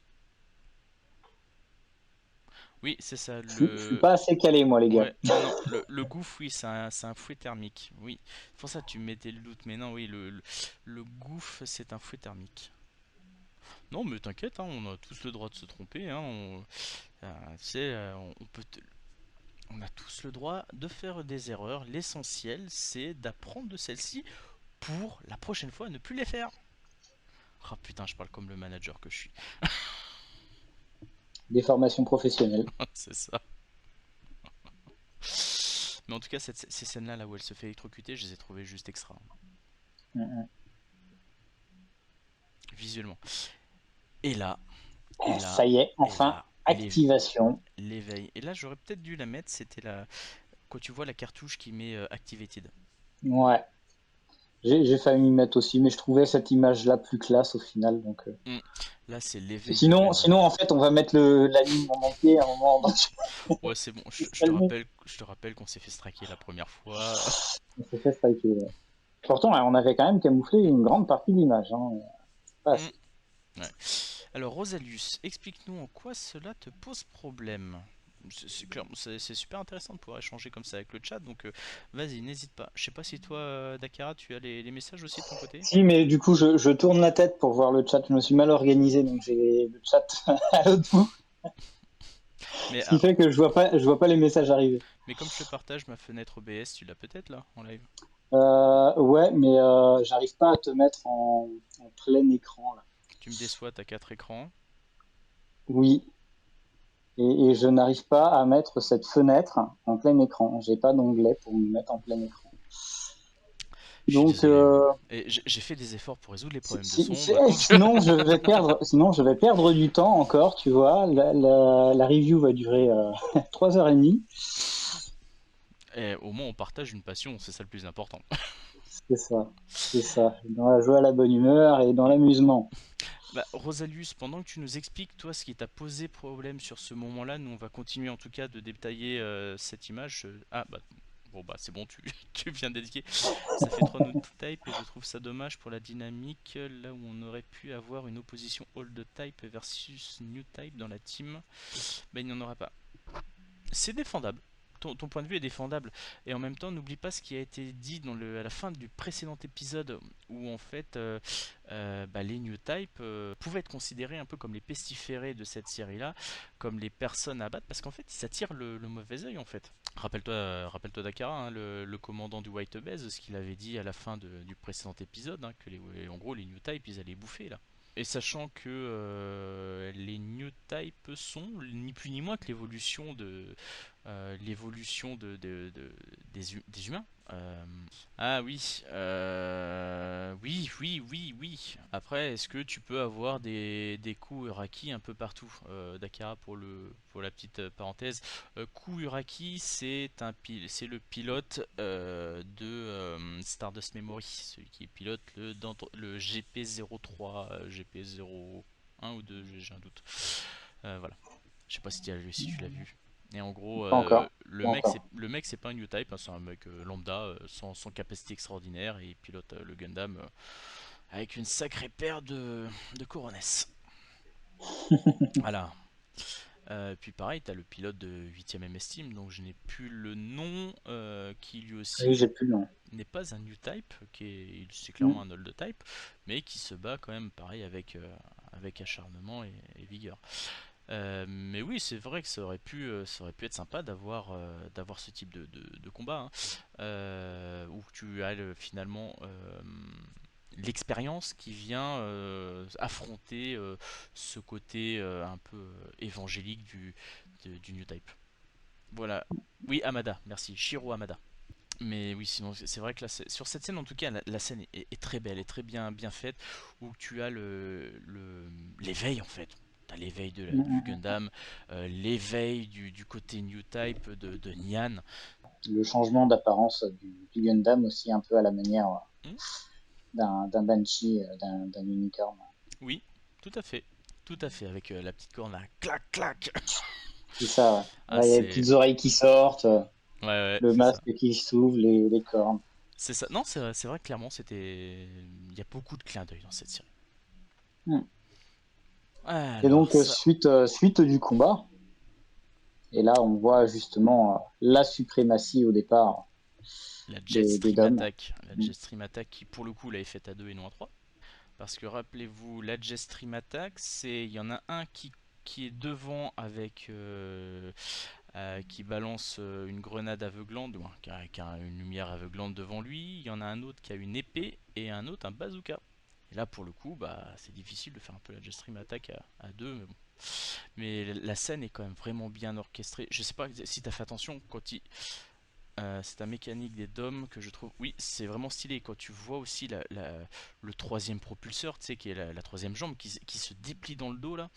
Oui, c'est ça, Je suis pas assez calé, moi, les gars. Ouais, non, non, le gouffre, oui, c'est un fouet thermique. Oui, c'est pour ça que tu me mettais le doute, mais non, oui, le gouffre, c'est un fouet thermique. Non, mais t'inquiète, hein, on a tous le droit de se tromper, hein, tu sais, on a tous le droit de faire des erreurs. L'essentiel, c'est d'apprendre de celles-ci pour la prochaine fois ne plus les faire. Oh putain, je parle comme le manager que je suis. Des formations professionnelles. C'est ça. Mais en tout cas, ces scènes-là, là où elle se fait électrocuter, je les ai trouvées juste extra. Mm, Visuellement. Et là, et mm. là, Ça y est, et enfin, là, activation. l'éveil. Et là, j'aurais peut-être dû la mettre, c'était la... Quand tu vois la cartouche qui met Activated. Ouais, j'ai failli m'y mettre aussi, mais je trouvais cette image-là plus classe au final. Donc, Hmm. Là, c'est l'éveil du sinon, Gundam. en fait, on va mettre l'anime en entier à un moment. Donc, Ouais, c'est bon, je vais le mettre. je te rappelle qu'on s'est fait straquer la première fois. On s'est fait striker, ouais. Pourtant, on avait quand même camouflé une grande partie de l'image. Hein. Pas Hmm. assez. Ouais. Alors, Rosalius, explique-nous en quoi cela te pose problème. C'est super intéressant de pouvoir échanger comme ça avec le chat, donc vas-y, n'hésite pas. Je sais pas si toi, Dakara, tu as les messages aussi de ton côté. Si, mais du coup, je tourne la tête pour voir le chat. Je me suis mal organisé, donc j'ai le chat à l'autre bout. Mais, Ce qui fait que je vois pas les messages arriver. mais comme je te partage ma fenêtre OBS, tu l'as peut-être là, en live. Ouais, mais j'arrive pas à te mettre en plein écran là. Tu me déçois, t'as 4 écrans. Oui, et je n'arrive pas à mettre cette fenêtre en plein écran. J'ai pas d'onglet pour me mettre en plein écran. Je suis Donc, désolé. Et j'ai fait des efforts pour résoudre les problèmes de son. Maintenant que je... sinon je vais perdre du temps encore, tu vois. La review va durer 3h30. Et au moins, on partage une passion, c'est ça le plus important. C'est ça, c'est ça. Dans la joie, la bonne humeur et dans l'amusement. Bah, Rosalius, pendant que tu nous expliques, toi, ce qui t'a posé problème sur ce moment-là, nous, on va continuer en tout cas de détailler cette image. Ah, bah, bon, bah, c'est bon, tu viens d'indiquer. Ça fait 3 new type et je trouve ça dommage pour la dynamique, là où on aurait pu avoir une opposition old type versus new type dans la team. Bah, il n'y en aura pas. C'est défendable. Ton point de vue est défendable. Et en même temps, n'oublie pas ce qui a été dit à la fin du précédent épisode, où en fait bah, les New Type pouvaient être considérés un peu comme les pestiférés de cette série-là, comme les personnes à battre, parce qu'en fait, ils attirent le mauvais œil en fait. Rappelle-toi Dakara, hein, le commandant du White Base, ce qu'il avait dit à la fin du précédent épisode, hein, que en gros les New Type ils allaient bouffer là. Et sachant que les New Type sont ni plus ni moins que l'évolution des humains. Ah oui, oui. Après, est-ce que tu peux avoir des coups Uraki un peu partout, Dakara, pour la petite parenthèse. Coup Uraki, c'est le pilote de Stardust Memory, celui qui pilote le GP03, GP01 ou 2, j'ai un doute. Voilà. Je sais pas si tu l'as vu. Et en gros, Pas encore. Pas encore. le mec c'est pas un new type, hein, c'est un mec lambda sans capacité extraordinaire et il pilote le Gundam avec une sacrée paire de couronnes. Voilà. Puis pareil, t'as le pilote de 8ème MS Team, donc je n'ai plus le nom, qui lui Oui, aussi j'ai plus le nom. n'est pas un new type, c'est clairement Mm. un old type, mais qui se bat quand même pareil avec acharnement et vigueur. Mais oui, c'est vrai que ça aurait pu être sympa d'avoir ce type de combat, hein. Où tu as finalement l'expérience qui vient affronter ce côté un peu évangélique du New Type. Voilà. Oui, Amada, merci. Shiro Amada. Mais oui, sinon c'est vrai que là, sur cette scène en tout cas, la scène est très belle, est très bien faite, où tu as l'éveil en fait. T'as l'éveil Mm, du mm, mm. Gundam, l'éveil du côté New Type de Nyan. Le changement d'apparence du Gundam aussi un peu à la manière Hmm. d'un Banshee, d'un unicorn. Oui, tout à fait. Tout à fait, avec la petite corne là, clac clac. C'est ça, ouais. Ah Ouais, il y a les c'est... petites oreilles qui sortent, Ouais, le c'est ça. masque qui s'ouvre, les cornes. C'est ça. Non, c'est vrai que clairement, c'était... Il y a beaucoup de clins d'œil dans cette série. Mm. Et Alors donc, ça... suite du combat, et là, on voit justement la suprématie au départ La des Jetstream DOM. Attack. La Mm. Jetstream Attack qui pour le coup l'avait faite à 2 et non à 3. Parce que rappelez-vous, la Jetstream Attack, il y en a un qui est devant avec qui balance une grenade aveuglante, qui a une lumière aveuglante devant lui. Il y en a un autre qui a une épée et un autre un bazooka. Et là, pour le coup, bah, c'est difficile de faire un peu la Jetstream attack à deux, mais bon. Mais la scène est quand même vraiment bien orchestrée. Je sais pas si t'as fait attention quand c'est ta mécanique des DOM que je trouve. Oui, c'est vraiment stylé. Quand tu vois aussi le troisième propulseur, tu sais, qui est la troisième jambe qui se déplie dans le dos là,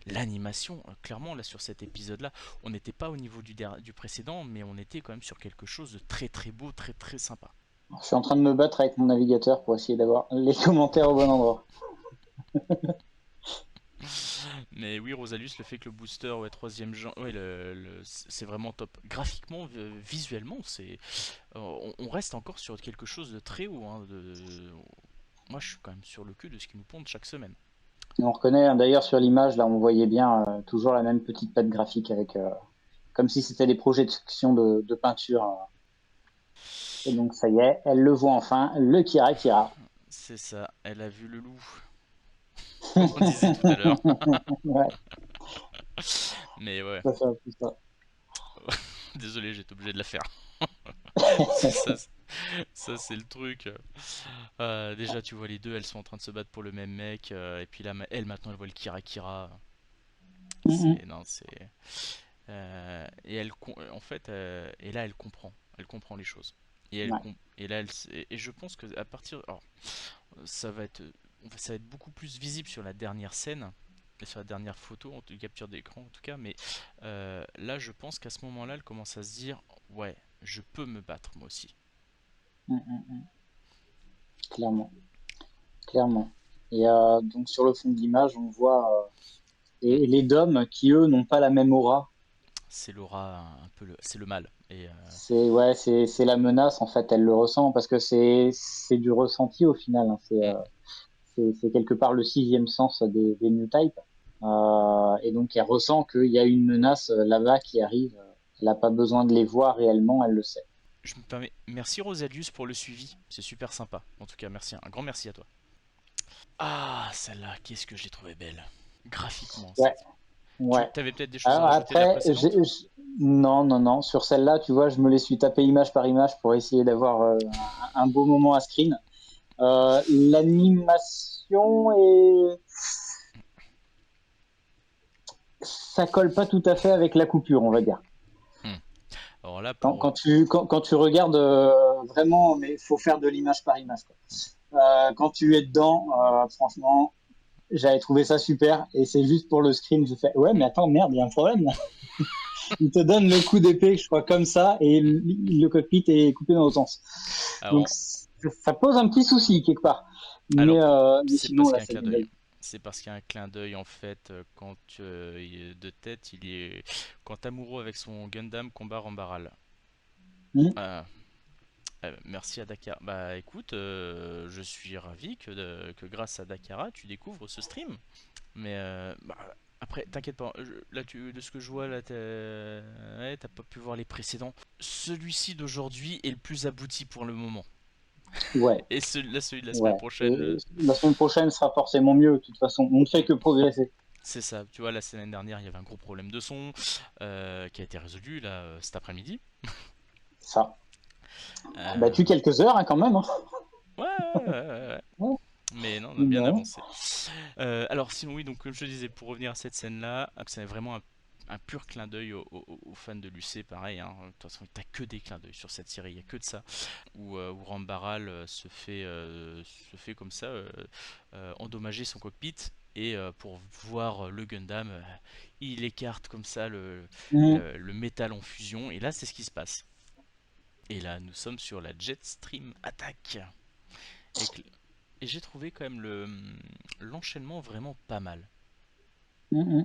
l'animation, clairement là sur cet épisode-là, on n'était pas au niveau du précédent, mais on était quand même sur quelque chose de très très beau, très très sympa. Je suis en train de me battre avec mon navigateur pour essayer d'avoir les commentaires au bon endroit. Mais oui, Rosalus, le fait que le booster, ouais, troisième jambe, ouais, c'est vraiment top. Graphiquement, visuellement, on reste encore sur quelque chose de très haut, hein, moi, je suis quand même sur le cul de ce qu'ils nous pondent chaque semaine. Et on reconnaît, hein, d'ailleurs sur l'image, là, on voyait bien toujours la même petite patte graphique avec, comme si c'était des projections de peinture. Et donc ça y est, elle le voit enfin, le Kira Kira. C'est ça, elle a vu le loup, comme on disait tout à l'heure. Ouais, Mais ouais, ça fait un peu ça. désolé, j'étais obligé de la faire. C'est ça, ça c'est le truc. Déjà, tu vois les deux, elles sont en train de se battre pour le même mec, et puis là, elle maintenant, elle voit le Kira Kira. Mhm. Non, c'est. Et en fait, et là, elle comprend les choses. Ouais. Et là, et je pense que à partir, alors, ça va être, ça va être beaucoup plus visible sur la dernière scène, et sur la dernière photo, en capture d'écran en tout cas. Mais là, je pense qu'à ce moment-là, elle commence à se dire, ouais, je peux me battre moi aussi. Mhm. Clairement, clairement. Et donc sur le fond de l'image, on voit Mm. les DOM qui, eux, n'ont pas la même aura. C'est l'aura, un peu c'est le mal. Et C'est ouais, c'est la menace, en fait, elle le ressent, parce que c'est du ressenti au final, hein. mm. C'est quelque part le sixième sens des new types. Et donc elle ressent qu'il y a une menace là-bas qui arrive. Elle n'a pas besoin de les voir réellement, elle le sait. Je me permets, merci Rosalius pour le suivi, c'est super sympa. En tout cas, merci, un grand merci à toi. Ah, celle-là, qu'est-ce que je l'ai trouvée belle. Graphiquement, Ouais, c'était. Tu ouais. avais peut-être des choses à Alors rajouter de la après, précédente? non, non, non. Sur celle-là, tu vois, je me les suis tapé image par image pour essayer d'avoir un beau moment à screen. L'animation est, ça colle pas tout à fait avec la coupure, on va dire. Hmm. Alors là, Quand, pour. quand tu regardes vraiment, mais il faut faire de l'image par image, quoi. Quand tu es dedans, franchement, j'avais trouvé ça super. Et c'est juste pour le screen, je fais ouais, mais attends, merde, il y a un problème là. Il te donne le coup d'épée, je crois, comme ça, et le cockpit est coupé dans le sens. Donc Alors, ça pose un petit souci quelque part. alors Mais c'est sinon, parce qu'il là, y a un c'est clin bien d'œil. réussi. C'est parce qu'il y a un clin d'œil en fait quand de tête il est quand Tamuro avec son Gundam combat Rambaral. Mmh. Euh, Merci à Dakar. Bah écoute, je suis ravi que grâce à Dakara tu découvres ce stream. Mais bah, après, t'inquiète pas, là de ce que je vois, là ouais, t'as pas pu voir les précédents. Celui-ci d'aujourd'hui est le plus abouti pour le moment. Ouais, Et celui de la semaine ouais. prochaine, Et la semaine prochaine sera forcément mieux, de toute façon. On ne fait que progresser. c'est ça. Tu vois, la semaine dernière, il y avait un gros problème de son qui a été résolu là cet après-midi. Ça. On a battu Euh, quelques heures, hein, quand même, hein. ouais, ouais, ouais, ouais, ouais. Ouais, Mais non, on a bien bon. avancé. Alors sinon oui, donc comme je te disais, pour revenir à cette scène-là, c'est vraiment un pur clin d'œil aux fans de l'UC, pareil. Hein. De toute façon, t'as que des clins d'œil sur cette série, il n'y a que de ça. Où Rambaral se fait comme ça endommager son cockpit. Et pour voir le Gundam, il écarte comme ça Mmh. le métal en fusion. Et là, c'est ce qui se passe. Et là, nous sommes sur la Jetstream Attack. Et, et j'ai trouvé quand même l'enchaînement vraiment pas mal. Mmh.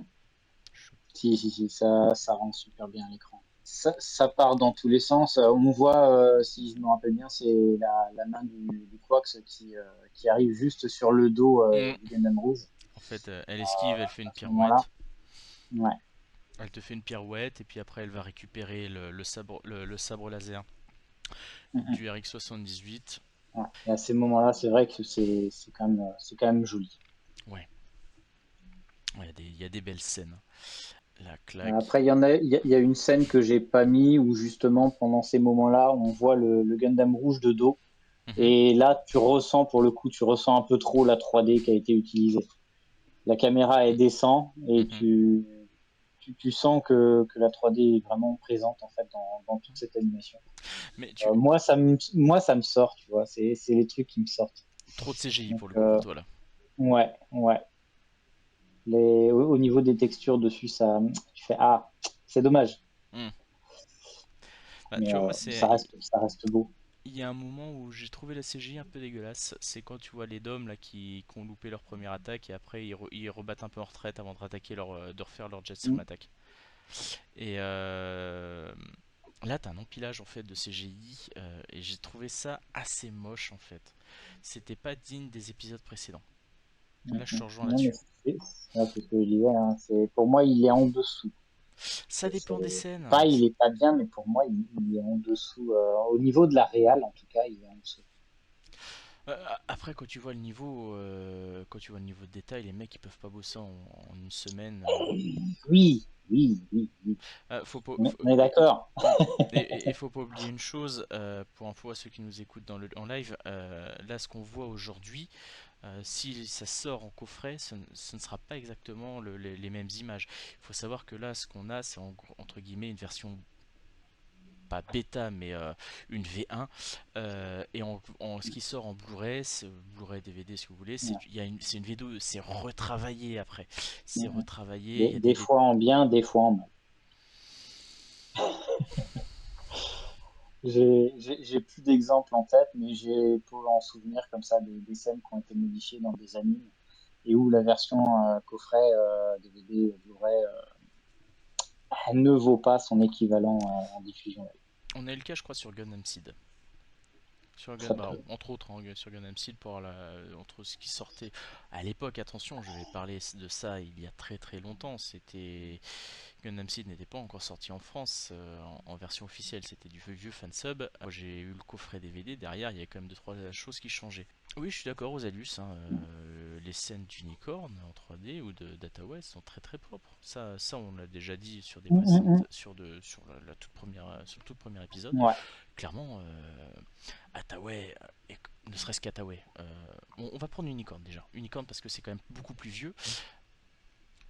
Je- Si, ça rend super bien l'écran. Ça part dans tous les sens. On voit, si je me rappelle bien, c'est la main du Quax qui arrive juste sur le dos Hmm. du Gundam Rouge En fait, elle esquive, elle fait une à ce moment-là. pirouette. Ouais. Elle te fait une pirouette et puis après elle va récupérer le sabre laser Mhm. du RX-78. Ouais. Et à ces moments-là, c'est vrai que c'est quand même joli. Ouais, il y a des belles scènes. La claque. Après, il y a une scène que j'ai pas mis où justement pendant ces moments-là, on voit le Gundam rouge de dos. Mhm. Et là, tu ressens pour le coup, tu ressens un peu trop la 3D qui a été utilisée. La caméra elle descend et Mhm. tu sens que la 3D est vraiment présente en fait dans toute cette animation. Mais tu... Moi, ça me sort, tu vois. C'est les trucs qui me sortent. Trop de CGI Donc, pour le coup pour toi là. ouais, ouais. Au niveau des textures dessus, ça, tu fais ah, c'est dommage, Hmm. Bah, mais tu vois, moi, ça reste beau. il y a un moment où j'ai trouvé la CGI un peu dégueulasse. C'est quand tu vois les DOM là qui ont loupé leur première attaque et après ils rebattent un peu en retraite avant de rattaquer de refaire leur Jetstream Mm. attack. Et là, t'as un empilage en fait de CGI et j'ai trouvé ça assez moche en fait. C'était pas digne des épisodes précédents. Mm, Là, je mm. te rejoins Non, mais là-dessus. c'est ce que je disais. Hein. Pour moi, il est en dessous. Ça dépend des scènes. Pas, il est pas bien, mais pour moi, il est en dessous. Au niveau de la réal, en tout cas, il est en dessous. Après, quand tu vois le niveau de détail, les mecs ils peuvent pas bosser en une semaine. Oui, oui, oui, oui. Faut pas, On est d'accord. et faut pas oublier une chose, pour info à ceux qui nous écoutent en live, là ce qu'on voit aujourd'hui, si ça sort en coffret, ce ne sera pas exactement les mêmes images. Il faut savoir que là ce qu'on a, c'est entre guillemets une version pas bêta mais une V1 et ce qui sort en Blu-ray, Blu-ray DVD si vous voulez, Ouais. c'est une vidéo, c'est retravaillé après, c'est Mm. retravaillé, il y a Des fois en bien, des fois en mal. J'ai plus d'exemples en tête, mais j'ai pour en souvenir comme ça des scènes qui ont été modifiées dans des animes et où la version coffret DVD Blu-ray ne vaut pas son équivalent en diffusion. On a eu le cas je crois sur Gundam Seed. Ça peut. Entre autres, hein, sur Gundam Seed, entre ce qui sortait à l'époque, attention, je vais parler de ça il y a très très longtemps. Gundam Seed n'était pas encore sorti en France en version officielle, c'était du vieux fansub. Moi j'ai eu le coffret DVD, derrière il y a quand même deux trois choses qui changeaient. Oui, je suis d'accord, Rosalus, hein, les scènes d'unicorn en 3D ou de Data West sont très très propres. Ça on l'a déjà dit sur des Mm, mm, précédentes, mm. sur la toute première, sur le tout premier épisode. Ouais. Clairement, Attaway, ne serait-ce qu'Attaway. On va prendre Unicorn déjà. Unicorn parce que c'est quand même beaucoup plus vieux.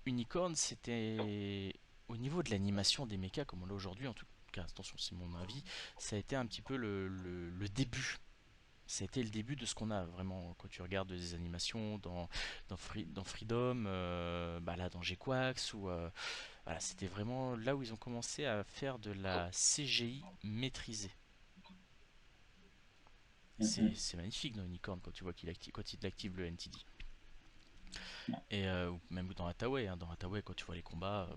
Unicorn, c'était au niveau de l'animation des mechas comme on l'a aujourd'hui, en tout cas, attention, c'est mon avis, ça a été un petit peu le début. Ça a été le début de ce qu'on a vraiment quand tu regardes des animations dans Freedom, bah là dans G-Quax ou voilà, c'était vraiment là où ils ont commencé à faire de la CGI maîtrisée. Mm, mm. C'est magnifique dans Unicorn quand tu vois quand il active le NTD. Et même dans Hathaway, hein, dans Hathaway quand tu vois les combats,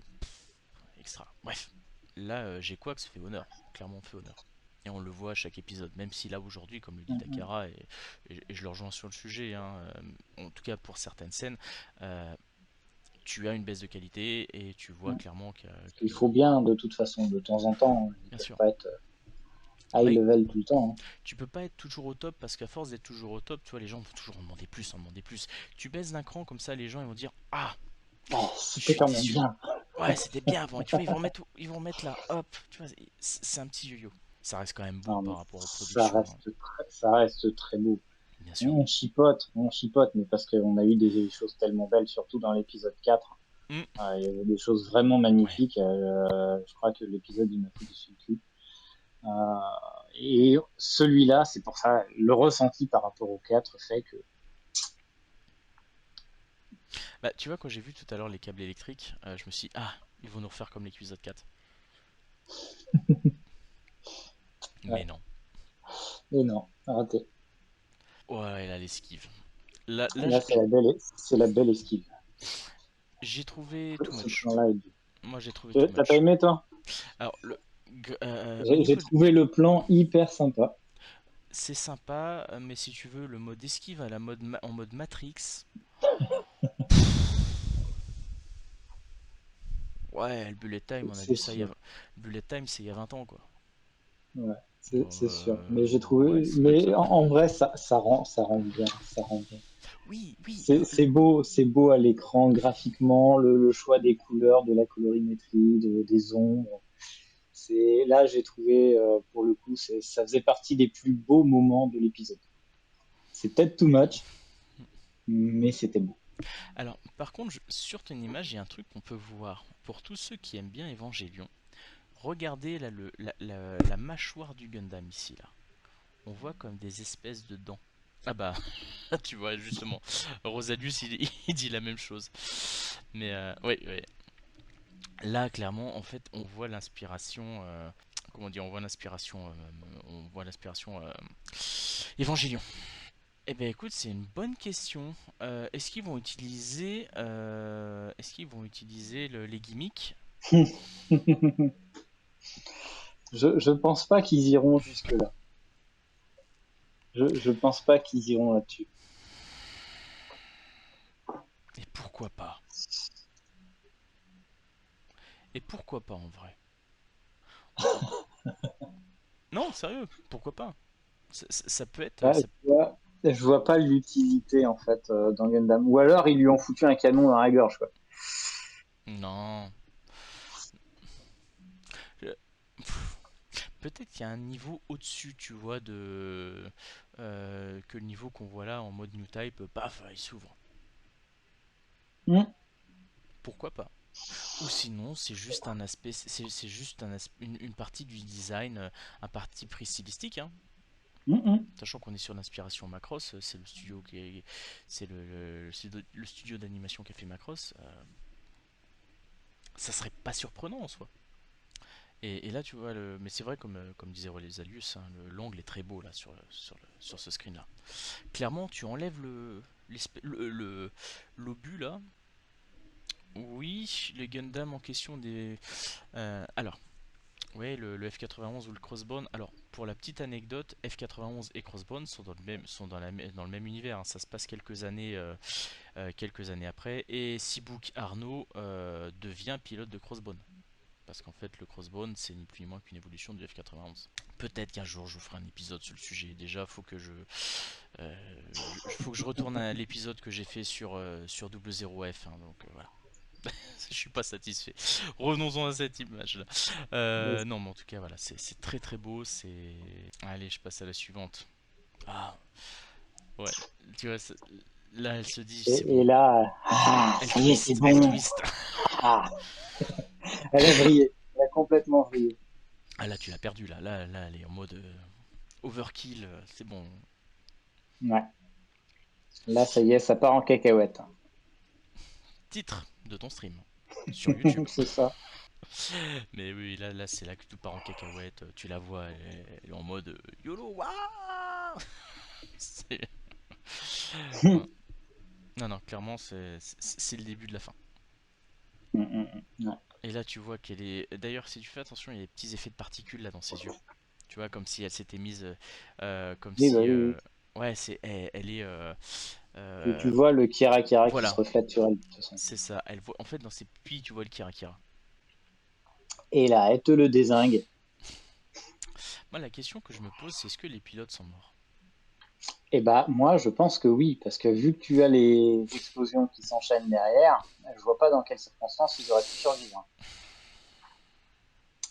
extra. Bref, là j'ai quoi que ça fait honneur, clairement fait honneur. Et on le voit à chaque épisode, même si là aujourd'hui, comme le dit Mm, mm. Takara, et je le rejoins sur le sujet, hein, en tout cas pour certaines scènes, euh, tu as une baisse de qualité et tu vois Mm. clairement Il faut bien, de toute façon, de temps en temps. Ils ne bien peuvent sûr. pas être high Mais level tout le temps. tu peux pas être toujours au top parce qu'à force d'être toujours au top, tu vois, les gens vont toujours en demander plus, en demander plus. Tu baisses d'un cran comme ça, les gens ils vont dire ah, Hein. Ouais, je c'était suis quand même déçu. bien. Ouais, c'était bien avant. Et tu vois, ils vont remettre là, hop. Tu vois, c'est un petit yo-yo. Ça reste quand même beau Non, mais par rapport aux productions, hein. ça reste très beau. Bien sûr. On chipote, mais parce qu'on a eu des choses tellement belles, surtout dans l'épisode 4. Hmm, Il y avait des choses vraiment ouais. magnifiques. Je crois que l'épisode, il m'a fait dessus le cul. Euh, et celui-là, c'est pour ça, le ressenti par rapport au 4 fait que. Bah, tu vois, quand j'ai vu tout à l'heure les câbles électriques, je me suis dit, ah, ils vont nous refaire comme l'épisode 4. Mais Ouais. non. Et non, raté. Ouais, là, l'esquive. Là, Là, c'est la belle esquive. j'ai trouvé too Ce much. plan-là est bien. Moi, j'ai trouvé too T'as pas much. aimé, toi? Alors, au J'ai niveau. trouvé le plan hyper sympa. C'est sympa, mais si tu veux, le mode esquive en mode Matrix. Ouais, le bullet time, on a vu C'est ça sûr. Le bullet time, c'est il y a 20 ans, quoi. Ouais, c'est sûr. Mais Ouais, c'est même mais ça. en vrai, ça rend bien. Ça rend bien. oui, oui. C'est beau à l'écran graphiquement, le choix des couleurs, de la colorimétrie, des ombres. Là, j'ai trouvé, pour le coup, ça faisait partie des plus beaux moments de l'épisode. C'est peut-être too much, mais c'était beau. Alors, par contre, sur ton image, il y a un truc qu'on peut voir. Pour tous ceux qui aiment bien Evangelion, regardez là, la mâchoire du Gundam ici, là. On voit comme des espèces de dents. Ah bah, tu vois, justement, Rosalius, il dit la même chose. Mais ouais, ouais. Là, clairement, en fait, on voit l'inspiration. Comment dire, on voit l'inspiration Évangélion. Eh ben écoute, c'est une bonne question. Est-ce qu'ils vont utiliser les gimmicks? Je pense pas qu'ils iront jusque-là. Je pense pas qu'ils iront là-dessus. Et pourquoi pas? Et pourquoi pas en vrai? Non, sérieux, pourquoi pas? Ça peut être. Ouais, je vois pas l'utilité en fait dans Gundam. Ou alors ils lui ont foutu un canon dans la gorge, quoi. Non. Je- Pff, peut-être qu'il y a un niveau au-dessus, tu vois, que le niveau qu'on voit là en mode new type, paf, il s'ouvre. Hmm. Pourquoi pas? Ou sinon, c'est juste un aspect, c'est juste une partie du design, un parti pris stylistique, hein. Hmm, hmm. Sachant qu'on est sur l'inspiration Macross, c'est le studio c'est le studio d'animation qui a fait Macross, ça serait pas surprenant en soi. Et là, tu vois, mais c'est vrai, comme disait Rolezalius, hein, l'angle est très beau là sur ce screen là. Clairement, tu enlèves l'obus là. Oui, les Gundam en question alors, ouais, le F91 ou le Crossbone. Alors, pour la petite anecdote, F91 et Crossbone sont dans le même univers, hein. Ça se passe quelques années après. Et Seabook Arnaud devient pilote de Crossbone. Parce qu'en fait, le Crossbone, c'est ni plus ni moins qu'une évolution du F91. Peut-être qu'un jour je vous ferai un épisode sur le sujet. Déjà, faut que je retourne à l'épisode que j'ai fait sur Double Zero F, hein, donc voilà. Je suis pas satisfait. Revenons-en à cette image là. Non, mais en tout cas, voilà, c'est très très beau. Allez, je passe à la suivante. Ah, ouais, tu vois, là, elle se dit, c'est bon. Et là, Elle ça y est, c'est twist, elle bon. twist. Ah, elle a vrillé. Elle a complètement vrillé. Ah, là, tu l'as perdu, là. Là, elle est en mode overkill. C'est bon. Ouais. Là, ça y est, ça part en cacahuète. Titre de ton stream sur YouTube. C'est ça. Mais oui, là c'est là que tout part en cacahuète. Tu la vois, elle est en mode YOLO, waouh. C'est- Non, non, non, clairement, c'est le début de la fin. Ouais. Et là, tu vois qu'elle est. D'ailleurs, si tu fais attention, il y a des petits effets de particules là dans ses yeux. Tu vois, comme si elle s'était mise. Comme Oui, bah si. oui, oui. Ouais, elle est. Tu Euh, vois le Kira Kira qui se Voilà, reflète sur elle, de toute façon. c'est ça. Elle voit. En fait, dans ses puits, tu vois le Kira Kira. Et là, elle te le dézingue. Moi, la question que je me pose, c'est est-ce que les pilotes sont morts? Et bah, moi, je pense que oui, parce que vu que tu as les explosions qui s'enchaînent derrière, je vois pas dans quelles circonstances ils auraient pu survivre.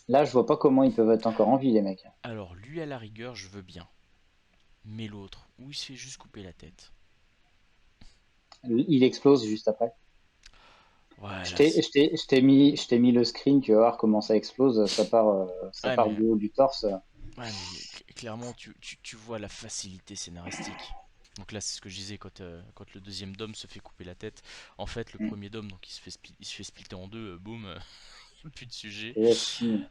Là, je vois pas comment ils peuvent être encore en vie, les mecs. Alors, lui, à la rigueur, je veux bien. Mais l'autre, où il se fait juste couper la tête. Il explose juste après. Voilà. Je t'ai mis le screen, tu vas voir comment ça explose. Ça Ouais, part mais, du haut du torse. ouais, mais clairement, tu vois la facilité scénaristique. Donc là, c'est ce que je disais quand le deuxième dôme se fait couper la tête. En fait, le Mm. premier dôme, donc il se fait splitter en deux, boum, plus de sujet. Et là, c'est fini.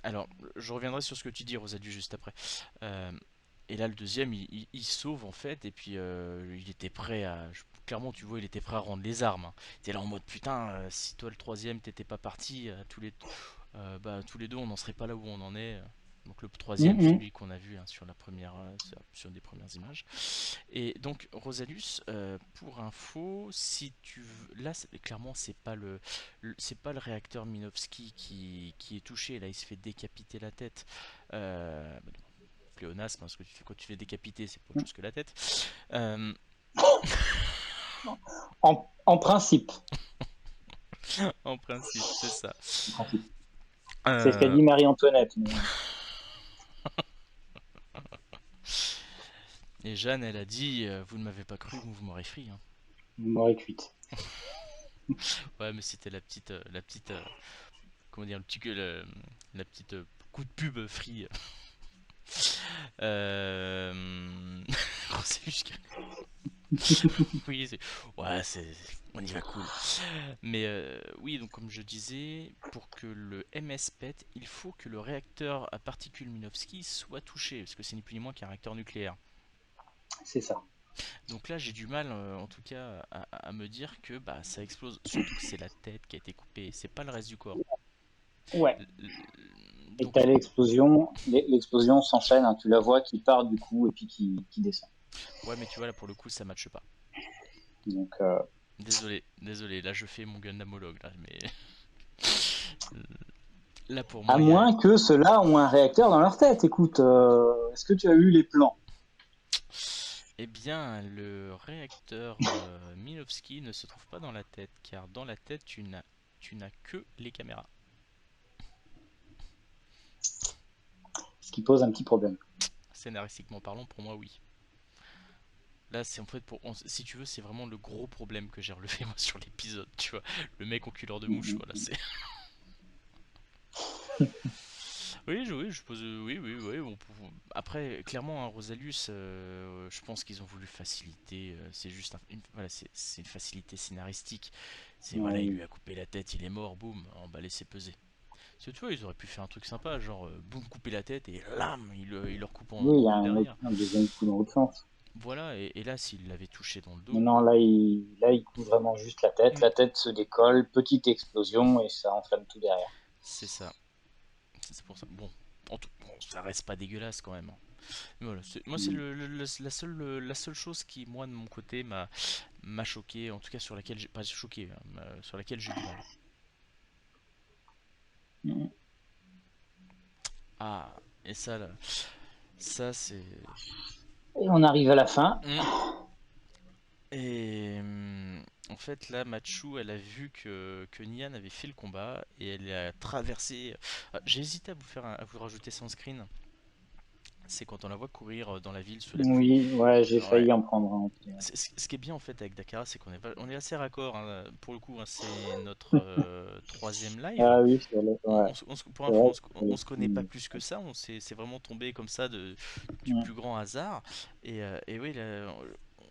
Alors, je reviendrai sur ce que tu dis, Rosadu, juste après. Euh, et là, le deuxième, il sauve en fait, et puis il était prêt à. Clairement, tu vois, il était prêt à rendre les armes, hein. Il était là en mode putain, si toi le troisième t'étais pas parti, tous les deux on n'en serait pas là où on en est. Donc le Mm, troisième, mm. celui qu'on a vu, hein, sur des premières images. Et donc Rosalus, pour info, si tu veux, là clairement c'est pas le réacteur Minovski qui est touché. Là, il se fait décapiter la tête. pléonasme, hein, ce que tu fais quand tu fais décapiter, c'est pas autre chose que la tête. Euh, En principe. en principe, c'est ça. En principe. C'est ce qu'a Euh, dit Marie-Antoinette. Mais et Jeanne, elle a dit, vous ne m'avez pas cru, vous m'aurez frit, hein. vous m'aurez cuite. Ouais, mais c'était la petite, comment dire, la petite coup de pub free. C'est juste oui, ouais, on y va cool. Mais oui, donc comme je disais, pour que le MS pète, il faut que le réacteur à particules Minovsky soit touché, parce que c'est ni plus ni moins qu'un réacteur nucléaire. C'est ça. Donc là, j'ai du mal, en tout cas, à me dire que bah ça explose. Surtout que c'est la tête qui a été coupée, c'est pas le reste du corps. Ouais. L- Et Donc t'as l'explosion. L'explosion s'enchaîne. Hein, tu la vois qui part du coup et puis qui descend. ouais, mais tu vois là pour le coup, ça matche pas. Donc, Désolé, désolé. Là, je fais mon Gundamologue là, mais là pour à moi, il y a moins que ceux-là ont un réacteur dans leur tête. Écoute, est-ce que tu as eu les plans? eh bien, le réacteur Minovsky ne se trouve pas dans la tête, car dans la tête, tu n'as que les caméras. Ce qui pose un petit problème. Scénaristiquement parlant, pour moi, oui. Là, c'est en fait si tu veux, c'est vraiment le gros problème que j'ai relevé moi sur l'épisode, tu vois. Le mec enculeur de mouche, voilà, c'est. Oui, je pose. Oui, oui, oui. Après, clairement, hein, Rosalius, je pense qu'ils ont voulu faciliter. C'est juste voilà, c'est une facilité scénaristique. C'est voilà, il Ouais. lui a coupé la tête, il est mort, boum, on va laisser peser. Parce que tu vois, ils auraient pu faire un truc sympa, genre boum, couper la tête et lam, il leur coupe Oui, il en y a deux derrière. un deuxième coup dans l'autre sens. Voilà, et là, s'il l'avait touché dans le Mais dos, non, là, il couvre vraiment juste la tête. mm, La tête se décolle, petite explosion et ça enflamme tout derrière. c'est ça. C'est pour ça. Bon, bon, ça reste pas dégueulasse quand même, hein. Mais voilà, moi, c'est Mm. la seule chose qui, moi, de mon côté, m'a choqué, en tout cas sur laquelle j'ai pas choqué, hein, sur laquelle j'ai du mal. Mm. Ah, et ça, là, ça c'est. Et on arrive à la fin. Mm. Et en fait, là, Machu, elle a vu que Nian avait fait le combat et elle a traversé. J'ai hésité à à vous rajouter sans screen. C'est quand on la voit courir dans la ville sous la pluie. Oui, ouais, j'ai Ouais. failli en prendre un. Ce qui est bien en fait avec Dakar, c'est on est assez raccord, hein. Pour le coup, hein, c'est notre troisième live. Ah oui, ouais, Pour c'est info, vrai. on se connaît pas plus que ça. C'est vraiment tombé comme ça du Mm. plus grand hasard. Et oui, là,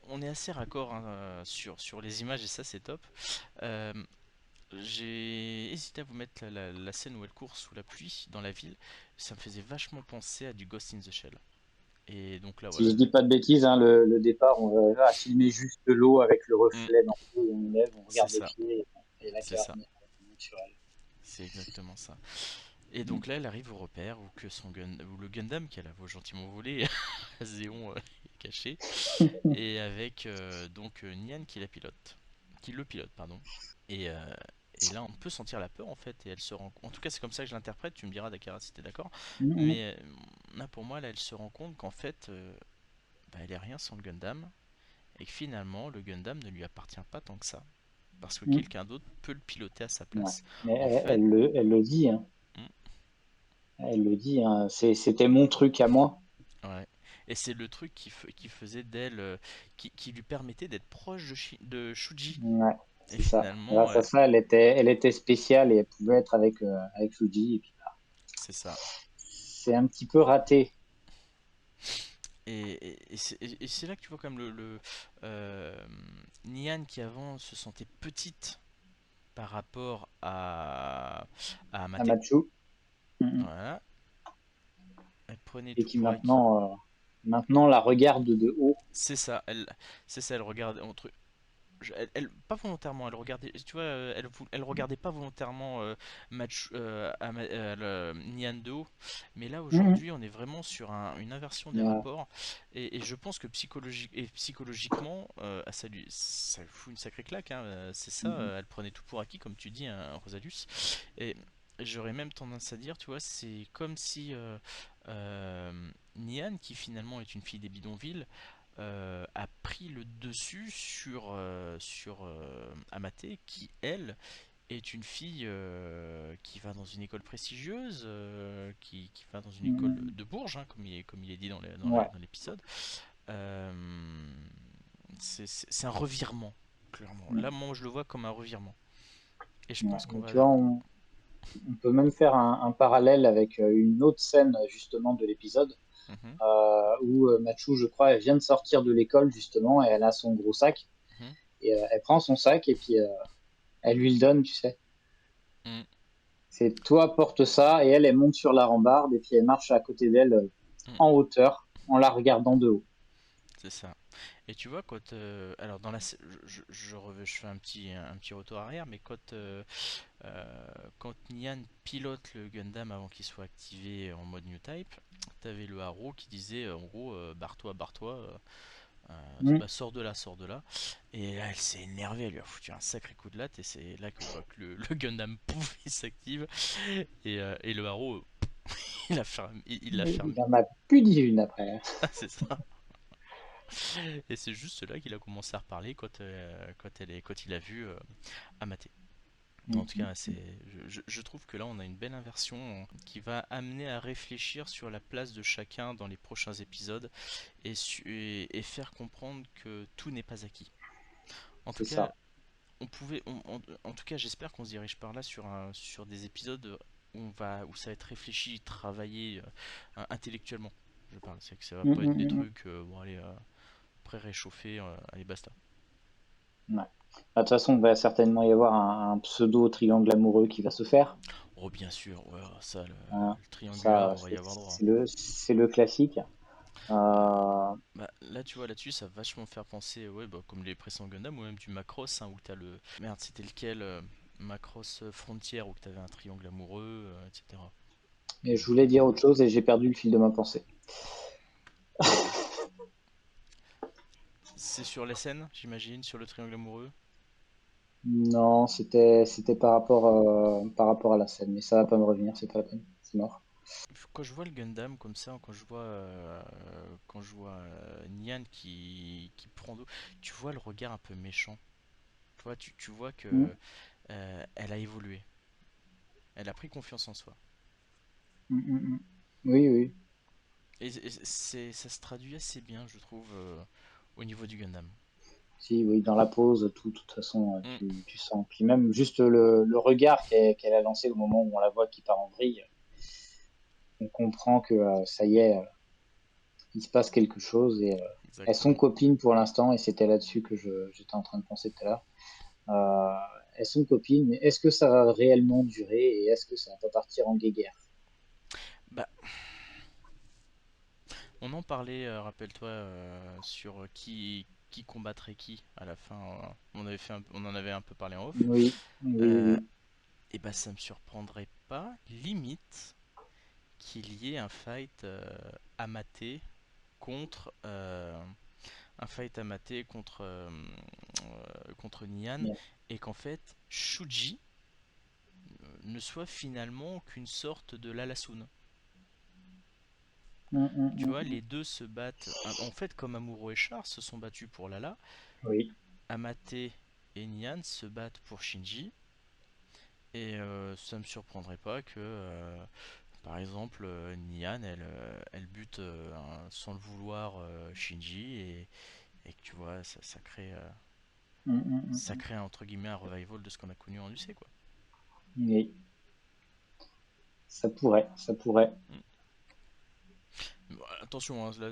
on est assez raccord, hein, sur les images et ça, c'est top. Euh, j'ai hésité à vous mettre la scène où elle court sous la pluie dans la ville. Ça me faisait vachement penser à du Ghost in the Shell. Et donc là, Si voilà. je dis pas de bêtises, hein, le départ, on va filmer juste de l'eau avec le Mm, reflet dans l'eau, on lève, on c'est regarde les ça, pieds et la c'est ça. carrière naturelle. C'est exactement ça. Et Mm. donc là, elle arrive au repère où, où le Gundam qu'elle a gentiment volé, Zéon est caché, et avec Nian qui la pilote, qui le pilote, pardon. Et, euh, et là, on peut sentir la peur en fait, et elle se rend. En tout cas, c'est comme ça que je l'interprète. Tu me diras, Dakara, si t'es d'accord. Mm, Mais là, pour moi, là, elle se rend compte qu'en fait, bah, elle est rien sans le Gundam, et que finalement, le Gundam ne lui appartient pas tant que ça, parce que mm. quelqu'un d'autre peut le piloter à sa Ouais. place. Mais En fait, elle le dit, hein. hmm, Elle le dit, hein. C'était mon truc à moi. ouais. Et c'est le truc qui faisait d'elle, qui lui permettait d'être proche de Shuji. Ouais, Et c'est ça. finalement, Grâce à ça, elle était spéciale et elle pouvait être avec Fuji. Et puis, bah, c'est ça. c'est un petit peu raté. Et c'est là que tu vois comme Nian qui avant se sentait petite par rapport à Amate. Amachu. Mm. Voilà. Elle prenait Et tout qui pour acquis. maintenant la regarde de haut. C'est ça, elle regarde entre pas volontairement, elle regardait, tu vois, elle regardait pas volontairement Niando, mais là Mm. aujourd'hui on est vraiment sur une inversion des Yeah. rapports, et je pense que psychologiquement, ça lui fout une sacrée claque, hein, c'est ça, Mm. elle prenait tout pour acquis, comme tu dis, hein, Rosalus, et j'aurais même tendance à dire, tu vois, c'est comme si Nian, qui finalement est une fille des bidonvilles, a pris le dessus sur Amate, qui elle est une fille qui va dans une école prestigieuse, qui va dans une école Mm, de Bourges, hein, comme il est dit ouais. dans l'épisode. Euh, c'est un revirement, clairement. Là, Mm, moi, je le vois comme un revirement. Et je ouais. pense qu'on Et va. tu vois, on peut même faire un parallèle avec une autre scène justement de l'épisode Mhm, où Machu, je crois, elle vient de sortir de l'école justement et elle a son gros sac mhm, et elle prend son sac et puis elle lui le donne, tu sais. mhm, C'est toi porte ça et elle monte sur la rambarde et puis elle marche à côté d'elle mhm. en hauteur en la regardant de haut. C'est ça. Et tu vois, quand. Alors, je fais un petit retour arrière, mais quand Nian pilote le Gundam avant qu'il soit activé en mode New Type, t'avais le Haro qui disait en gros barre-toi, barre-toi, Mm. bah, sors de là. Et là elle s'est énervée, elle lui a foutu un sacré coup de latte et c'est là qu'on voit que le Gundam pouf il s'active et le Haro il l'a fermé. Il en a plus dit une après. C'est ça. Et c'est juste là qu'il a commencé à reparler quand il a vu Amate. En tout Mm. cas, je trouve que là, on a une belle inversion qui va amener à réfléchir sur la place de chacun dans les prochains épisodes et faire comprendre que tout n'est pas acquis. En tout C'est cas, ça. en tout cas, j'espère qu'on se dirige par là sur des épisodes où ça va être réfléchi, travaillé intellectuellement. Je parle, c'est que ça va Mm, pas être mm, des mm, trucs, bon allez, pré-réchauffés, allez basta. mm. Ouais. Bah, de toute façon, il va certainement y avoir un pseudo triangle amoureux qui va se faire. Oh bien sûr, ouais, ça, Hein. le triangulaire, Ça, on va y avoir droit. c'est le classique. Euh, Euh, Bah, là, tu vois, là-dessus, ça va vachement faire penser, ouais, bah, comme les précédents Gundam, ou même du Macross, hein, où t'as le. Merde, c'était lequel Macross Frontier, où t'avais un triangle amoureux, etc. et je voulais dire autre chose et j'ai perdu le fil de ma pensée. C'est sur les scènes, j'imagine, sur le triangle amoureux. Non, c'était par rapport à la scène, mais ça va pas me revenir, c'est pas la peine, c'est mort. Quand je vois le Gundam comme ça, quand je vois Nian qui prend d'eau, tu vois le regard un peu méchant. Tu vois Mm, que elle a évolué. Elle a pris confiance en soi. mm, mm, mm. Oui, oui. Ça se traduit assez bien, je trouve, au niveau du Gundam. Si, oui, dans la pause, tout, de toute façon, Mm. tu sens. Puis même juste le regard qu'elle a lancé au moment où on la voit qui part en vrille, on comprend que ça y est, il se passe quelque chose et elles sont Exactement. copines pour l'instant et c'était là-dessus que j'étais en train de penser tout à l'heure. Elles sont copines, mais est-ce que ça va réellement durer et est-ce que ça va pas partir en guéguerre? Bah, on en parlait, rappelle-toi, sur qui combattrait qui à la fin. On en avait un peu parlé en off. Oui, oui, Euh, oui. et bah, ça me surprendrait pas, limite, qu'il y ait Amate contre un fight Amate contre Nian Bien. et qu'en fait Shuji ne soit finalement qu'une sorte de Lalasun. Tu vois, Mm. les deux se battent. En fait, comme Amuro et Char se sont battus pour Lala, Oui. Amate et Nian se battent pour Shinji. Et ça me surprendrait pas que, par exemple, Nian, elle bute sans le vouloir Shinji et que tu vois, ça Mm. crée entre guillemets un revival de ce qu'on a connu en UC, quoi. Oui, ça pourrait, ça pourrait. Mm. Bon, attention, hein, là,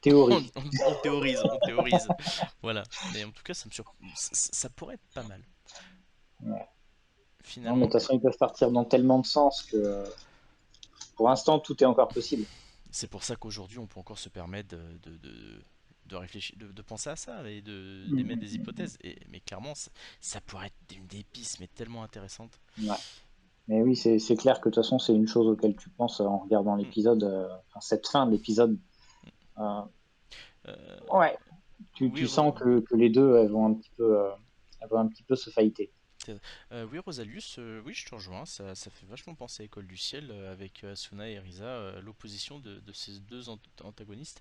Théorie. on théorise. Voilà. Mais en tout cas, ça pourrait être pas mal. Ouais. Non, mais de Finalement, toute façon, ils peuvent partir dans tellement de sens que pour l'instant, tout est encore possible. c'est pour ça qu'aujourd'hui, on peut encore se permettre de réfléchir, de penser à ça et d'émettre des Mm. hypothèses. Mais clairement, ça pourrait être une des pistes, mais tellement intéressante. Ouais. Mais oui, c'est clair que de toute façon, c'est une chose auquel tu penses en regardant Mm. l'épisode, enfin, cette fin de l'épisode. Euh, Euh, ouais, oui, tu sens oui, que les deux elles vont un petit peu se fighter. très... oui, Rosalius, oui, je te rejoins. Ça fait vachement penser à École du Ciel avec Asuna et Risa, l'opposition de ces deux antagonistes.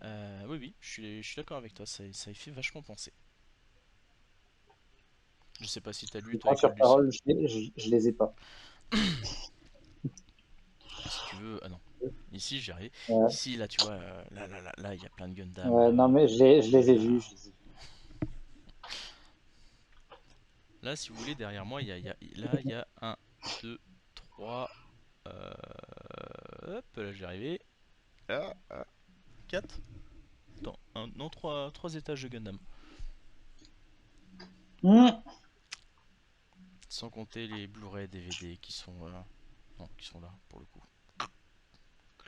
Oui, oui, je suis d'accord avec toi. Ça y fait vachement penser. Je sais pas si t'as Je lu toi crois École sur du Ciel. parole, je les ai pas. Si tu veux, ah non. Ici, j'ai arrivé. Ouais, Ici, là, tu vois, là, il y a plein de Gundam. ouais, non, Là, mais je les ai vus. là, Je les ai vus. là, si vous voulez, derrière moi, là, il y a un, 2, 3. Hop, là, j'ai arrivé. 4. Attends, non, 3 étages de Gundam. Hmm. Sans compter les Blu-ray DVD qui sont, non, qui sont là pour le coup.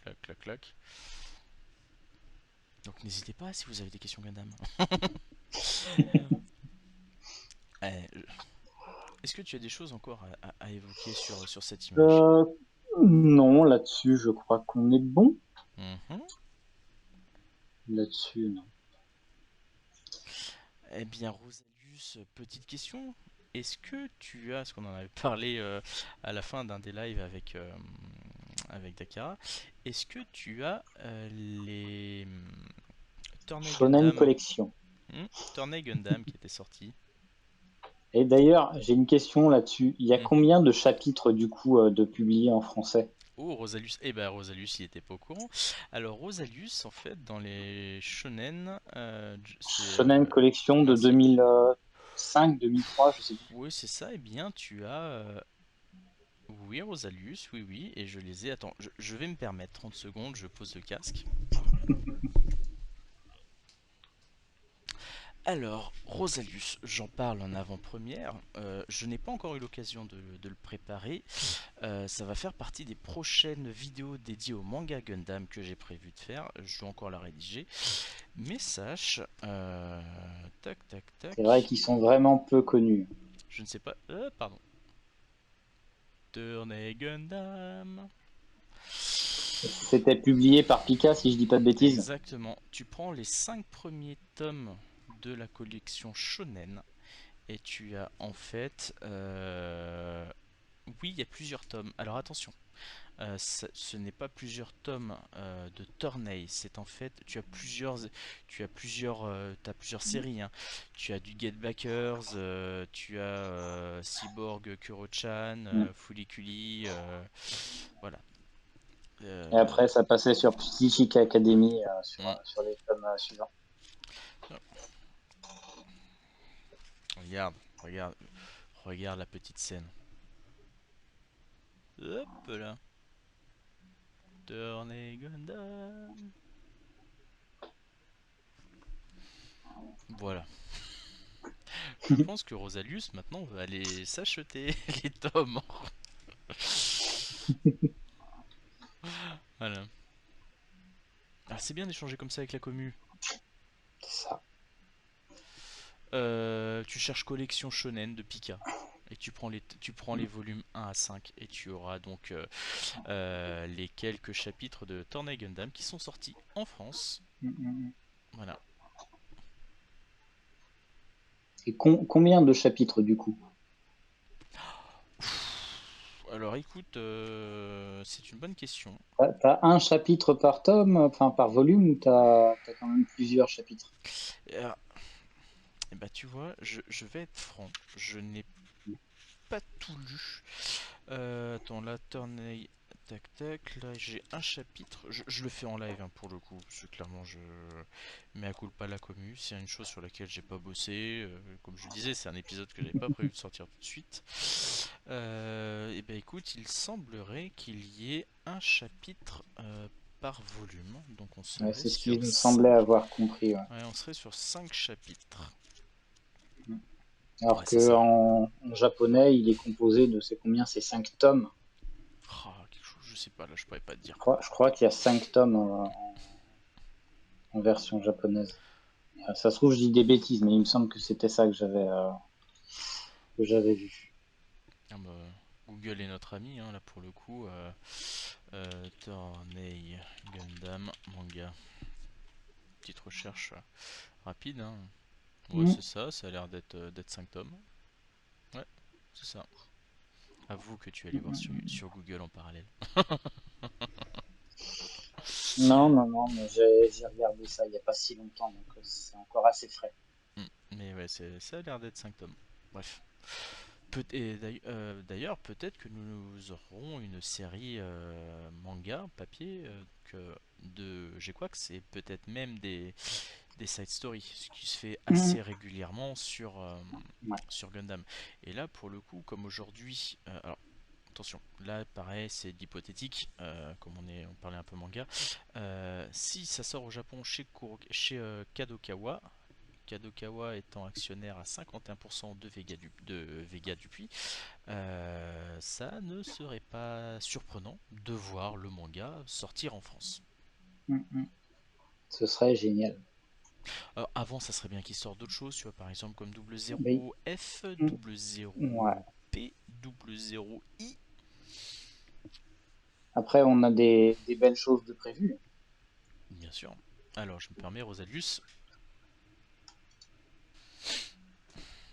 Clac, clac, clac. Donc n'hésitez pas si vous avez des questions Gundam. Eh, est-ce que tu as des choses encore à évoquer sur cette image? Euh, non, là-dessus, je crois qu'on est bon. Mhm. Là-dessus, non. Eh bien, Rosalius, petite question. Est-ce que tu as, ce qu'on en avait parlé à la fin d'un des lives avec Dakara, est-ce que tu as les Tournai Shonen Gundam, Collection. Tournai Gundam qui était sorti? Et d'ailleurs, j'ai une question là-dessus. Il y a Mhm. combien de chapitres du coup de publiés en français? Oh, Rosalius, eh ben Rosalius, il était pas au courant. Alors Rosalius, en fait, dans les shonen, c'est Shonen Collection de merci. 2005, 2003, je sais plus. Oui, c'est ça. Eh bien, tu as oui, Rosalius, oui, oui, et je les ai. Attends, je vais me permettre 30 secondes, je pose le casque. Alors, Rosalius, j'en parle en avant-première. Je n'ai pas encore eu l'occasion de le préparer. Ça va faire partie des prochaines vidéos dédiées au manga Gundam que j'ai prévu de faire. Je dois encore la rédiger. Mais sache, tac, tac, C'est vrai tac. qu'ils sont vraiment peu connus. Je ne sais pas. Pardon. Tournai Gundam. C'était publié par Pika, si je dis pas de bêtises. Exactement. Tu prends les 5 premiers tomes de la collection Shonen et tu as en fait. Oui, il y a plusieurs tomes. Alors attention, ce n'est pas plusieurs tomes de Tournai, c'est en fait. T'as plusieurs séries, hein. Tu as du Get Backers, tu as Cyborg Kuro-chan, Mm. Fuliculi, voilà. Et Euh, après, ça passait sur Psychic Academy hmm. sur les tomes suivants. Regarde, regarde, regarde la petite scène. Hop là. Tournai Gundam. Voilà. Je pense que Rosalius maintenant va aller s'acheter les tomes. Voilà. Ah, c'est bien d'échanger comme ça avec la commu. C'est ça. Tu cherches collection shonen de Pika. Et tu prends les volumes 1 à 5 et tu auras donc les quelques chapitres de Tournai Gundam qui sont sortis en France. Mm, mm, mm. Voilà. Et combien de chapitres du coup? Alors écoute, c'est une bonne question. T'as un chapitre par tome, enfin par volume, ou t'as quand même plusieurs chapitres? Et bah tu vois, je vais être franc, je n'ai pas tout lu. Attends, la Tournai. Tac tac, là j'ai un chapitre. Je le fais en live hein, pour le coup, parce que clairement je mets à culpa la commu. C'est une chose sur laquelle j'ai pas bossé. Comme je disais, c'est un épisode que j'avais pas prévu de sortir tout de suite. Et ben écoute, il semblerait qu'il y ait un chapitre par volume. Donc on Ouais, serait c'est ce qui sur me 5. semblait avoir compris. Ouais. Ouais, on serait sur 5 chapitres. Alors Ouais, c'est que ça. en japonais, il est composé de c'est combien? C'est 5 tomes. Ah, quelque chose, je sais pas, là je pourrais pas te dire. Je crois qu'il y a 5 tomes en version japonaise. Ça se trouve, je dis des bêtises, mais il me semble que c'était ça que j'avais vu. Ah bah, Google est notre ami, hein, là pour le coup. Tournei Gundam manga. Petite recherche rapide. Hein. Ouais, Mm. c'est ça, ça a l'air d'être 5 tomes. Ouais. c'est ça. Avoue que tu es allé voir sur Google en parallèle. Non, non, non, mais j'ai regardé ça il n'y a pas si longtemps, donc c'est encore assez frais. Hmm. Mais ouais, ça a l'air d'être 5 tomes. Bref. D'ailleurs, peut-être que nous aurons une série manga, papier, j'ai quoi que c'est peut-être même des side stories, ce qui se fait Mhm. assez régulièrement Ouais. sur Gundam. Et là, pour le coup, comme aujourd'hui, alors attention, là pareil, c'est de l'hypothétique, comme on parlait un peu manga. Si ça sort au Japon chez Kadokawa, Kadokawa étant actionnaire à 51% de Vega Dupuis, ça ne serait pas surprenant de voir le manga sortir en France. Mhm. Ce serait génial. Avant, ça serait bien qu'il sorte d'autres choses, tu vois, par exemple comme double Mais, zéro F, mhm. double Ouais. zéro P, double zéro I. Après, on a des belles choses de prévues. Bien sûr. Alors, je me permets, Rosalius.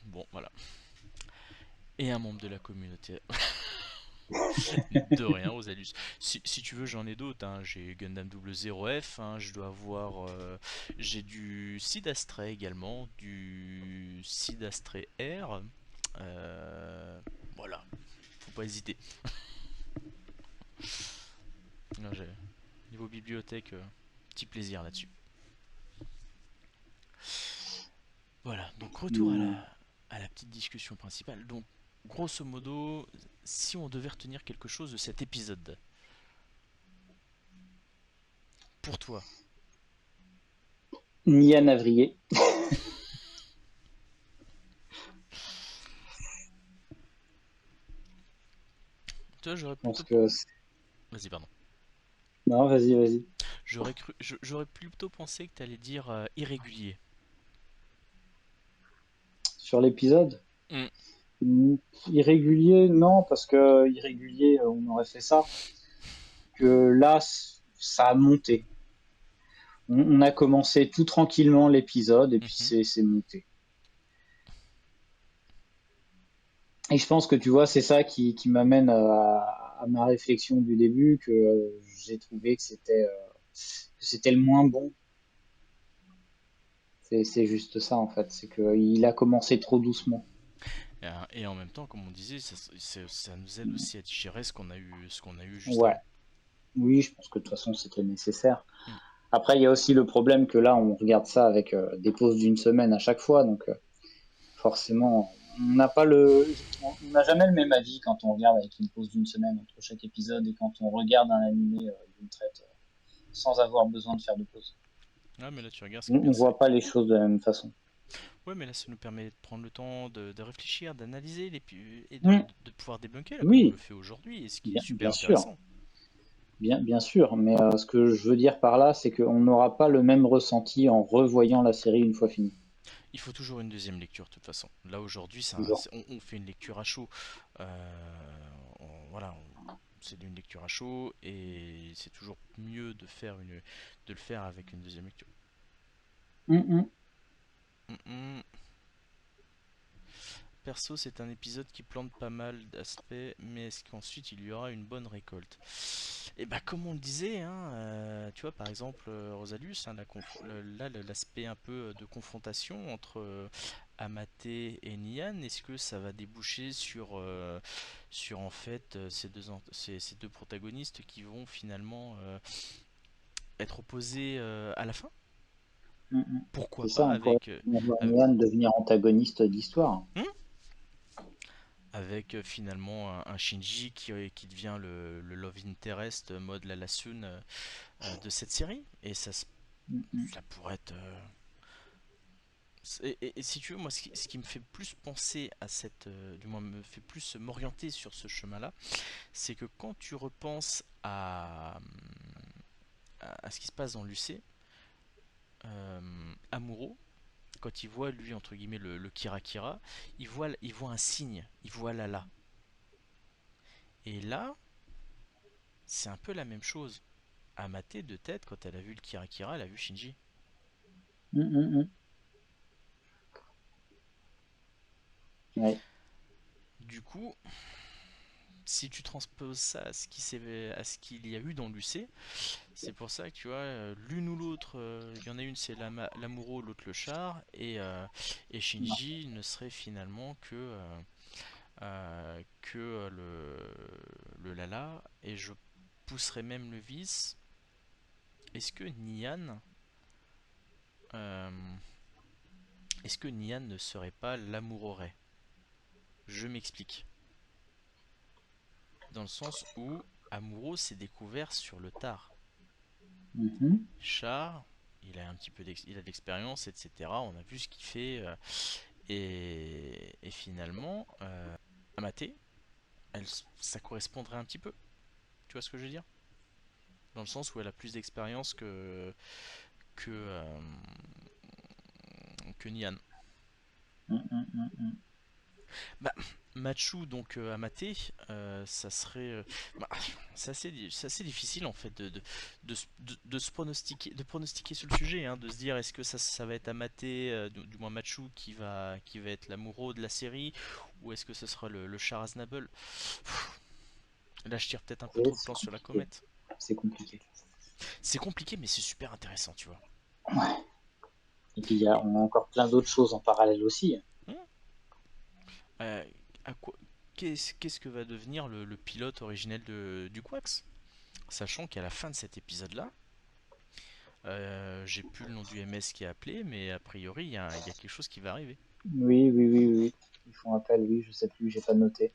Bon, voilà. Et un membre de la communauté. De rien, Rosalius. Si tu veux, j'en ai d'autres, hein. J'ai Gundam 00F, hein. Je dois avoir. J'ai du Sid Astray également, du Sid Astray R. Voilà, faut pas hésiter. Non, niveau bibliothèque, petit plaisir là-dessus. Voilà, donc retour Hmm. à la petite discussion principale. Donc, grosso modo, si on devait retenir quelque chose de cet épisode, pour toi, Nia Navrier. toi j'aurais Je pense plutôt. que. Vas-y, pardon. Non, vas-y, vas-y. J'aurais plutôt pensé que tu allais dire irrégulier. Sur l'épisode, Hmm. hmm, irrégulier, non, parce que irrégulier, on aurait fait ça. Que là, ça a monté. On a commencé tout tranquillement l'épisode et puis Mhm. c'est monté. Et je pense que tu vois, c'est ça qui m'amène à ma réflexion du début, que j'ai trouvé que c'était le moins bon. C'est juste ça en fait, c'est qu'il a commencé trop doucement. Et en même temps, comme on disait, ça nous aide aussi à digérer ce qu'on a eu juste Ouais, avant. oui, je pense que de toute façon c'était nécessaire. Hmm. Après, il y a aussi le problème que là, on regarde ça avec des pauses d'une semaine à chaque fois, donc forcément, on n'a pas on n'a jamais le même avis quand on regarde avec une pause d'une semaine entre chaque épisode et quand on regarde un animé d'une traite sans avoir besoin de faire de pause. Ah, mais là, tu regardes, ce qui est On bien, c'est. voit pas les choses de la même façon. Ouais, mais là, ça nous permet de prendre le temps de réfléchir, d'analyser et Hmm, de pouvoir débunker, là, comme on le oui, fait aujourd'hui, et ce qui est bien, super bien sûr, intéressant. bien sûr, mais ce que je veux dire par là, c'est qu'on n'aura pas le même ressenti en revoyant la série une fois finie. Il faut toujours une deuxième lecture, de toute façon. Là, aujourd'hui, Toujours. on fait une lecture à chaud. Voilà, c'est une lecture à chaud, et c'est toujours mieux de le faire avec une deuxième lecture. Hmm, hmm. Mm, mm. Perso, c'est un épisode qui plante pas mal d'aspects, mais est-ce qu'ensuite il y aura une bonne récolte? Et bah, comme on le disait, hein, tu vois, par exemple, Rosalius, hein, là, l'aspect un peu de confrontation entre Amaté et Nian, est-ce que ça va déboucher sur en fait ces deux protagonistes qui vont finalement être opposés à la fin? Mm, mm. Pourquoi C'est ça, pas on pourrait avec, voir avec- Nian devenir antagoniste d'histoire. Hmm, avec finalement un Shinji qui devient le love interest mode la Lasun de cette série. Et Mm, mm. ça pourrait être. Et si tu veux, moi, ce qui me fait plus penser à du moins, me fait plus m'orienter sur ce chemin-là, c'est que quand tu repenses à ce qui se passe dans l'UC, Amuro, quand il voit lui, entre guillemets, le Kira Kira, il voit un signe, il voit Lala. Et là, c'est un peu la même chose. Amate de tête, quand elle a vu le Kira Kira, elle a vu Shinji. Mm, mm, mm. Ouais. Du coup, si tu transposes ça à ce qu'il y a eu dans l'UC, c'est pour ça que tu vois, l'une ou l'autre, il y en a une c'est l'Amuro, l'autre le char, et Shinji ne serait finalement que le Lala, et je pousserais même le vice. Est-ce que Nian, euh, est-ce que Nian ne serait pas l'Amurore? Je m'explique. Dans le sens où Amuro s'est découvert sur le tard. Mhm. Char, il a de l'expérience, etc. On a vu ce qu'il fait. Et finalement, Amaté, ça correspondrait un petit peu. Tu vois ce que je veux dire? Dans le sens où elle a plus d'expérience que, euh, que Nian. Mhm. Bah, Machu, donc Amaté, ça serait. Bah, c'est assez difficile en fait de se pronostiquer sur le sujet, hein, de se dire est-ce que ça va être Amaté, du moins Machu, qui va être l'amoureux de la série, ou est-ce que ce sera le Char Aznable. Là, je tire peut-être un peu trop le C'est plan sur la compliqué. comète. C'est compliqué. C'est compliqué, mais c'est super intéressant, tu vois. Ouais. Et puis Et on a encore plein d'autres choses en parallèle aussi. hmm, euh, à quoi, qu'est-ce que va devenir le pilote originel du Quax? Sachant qu'à la fin de cet épisode-là, j'ai plus le nom du MS qui a appelé, mais a priori, il y a quelque chose qui va arriver. Oui. Ils font appel, oui, je sais plus, j'ai pas noté.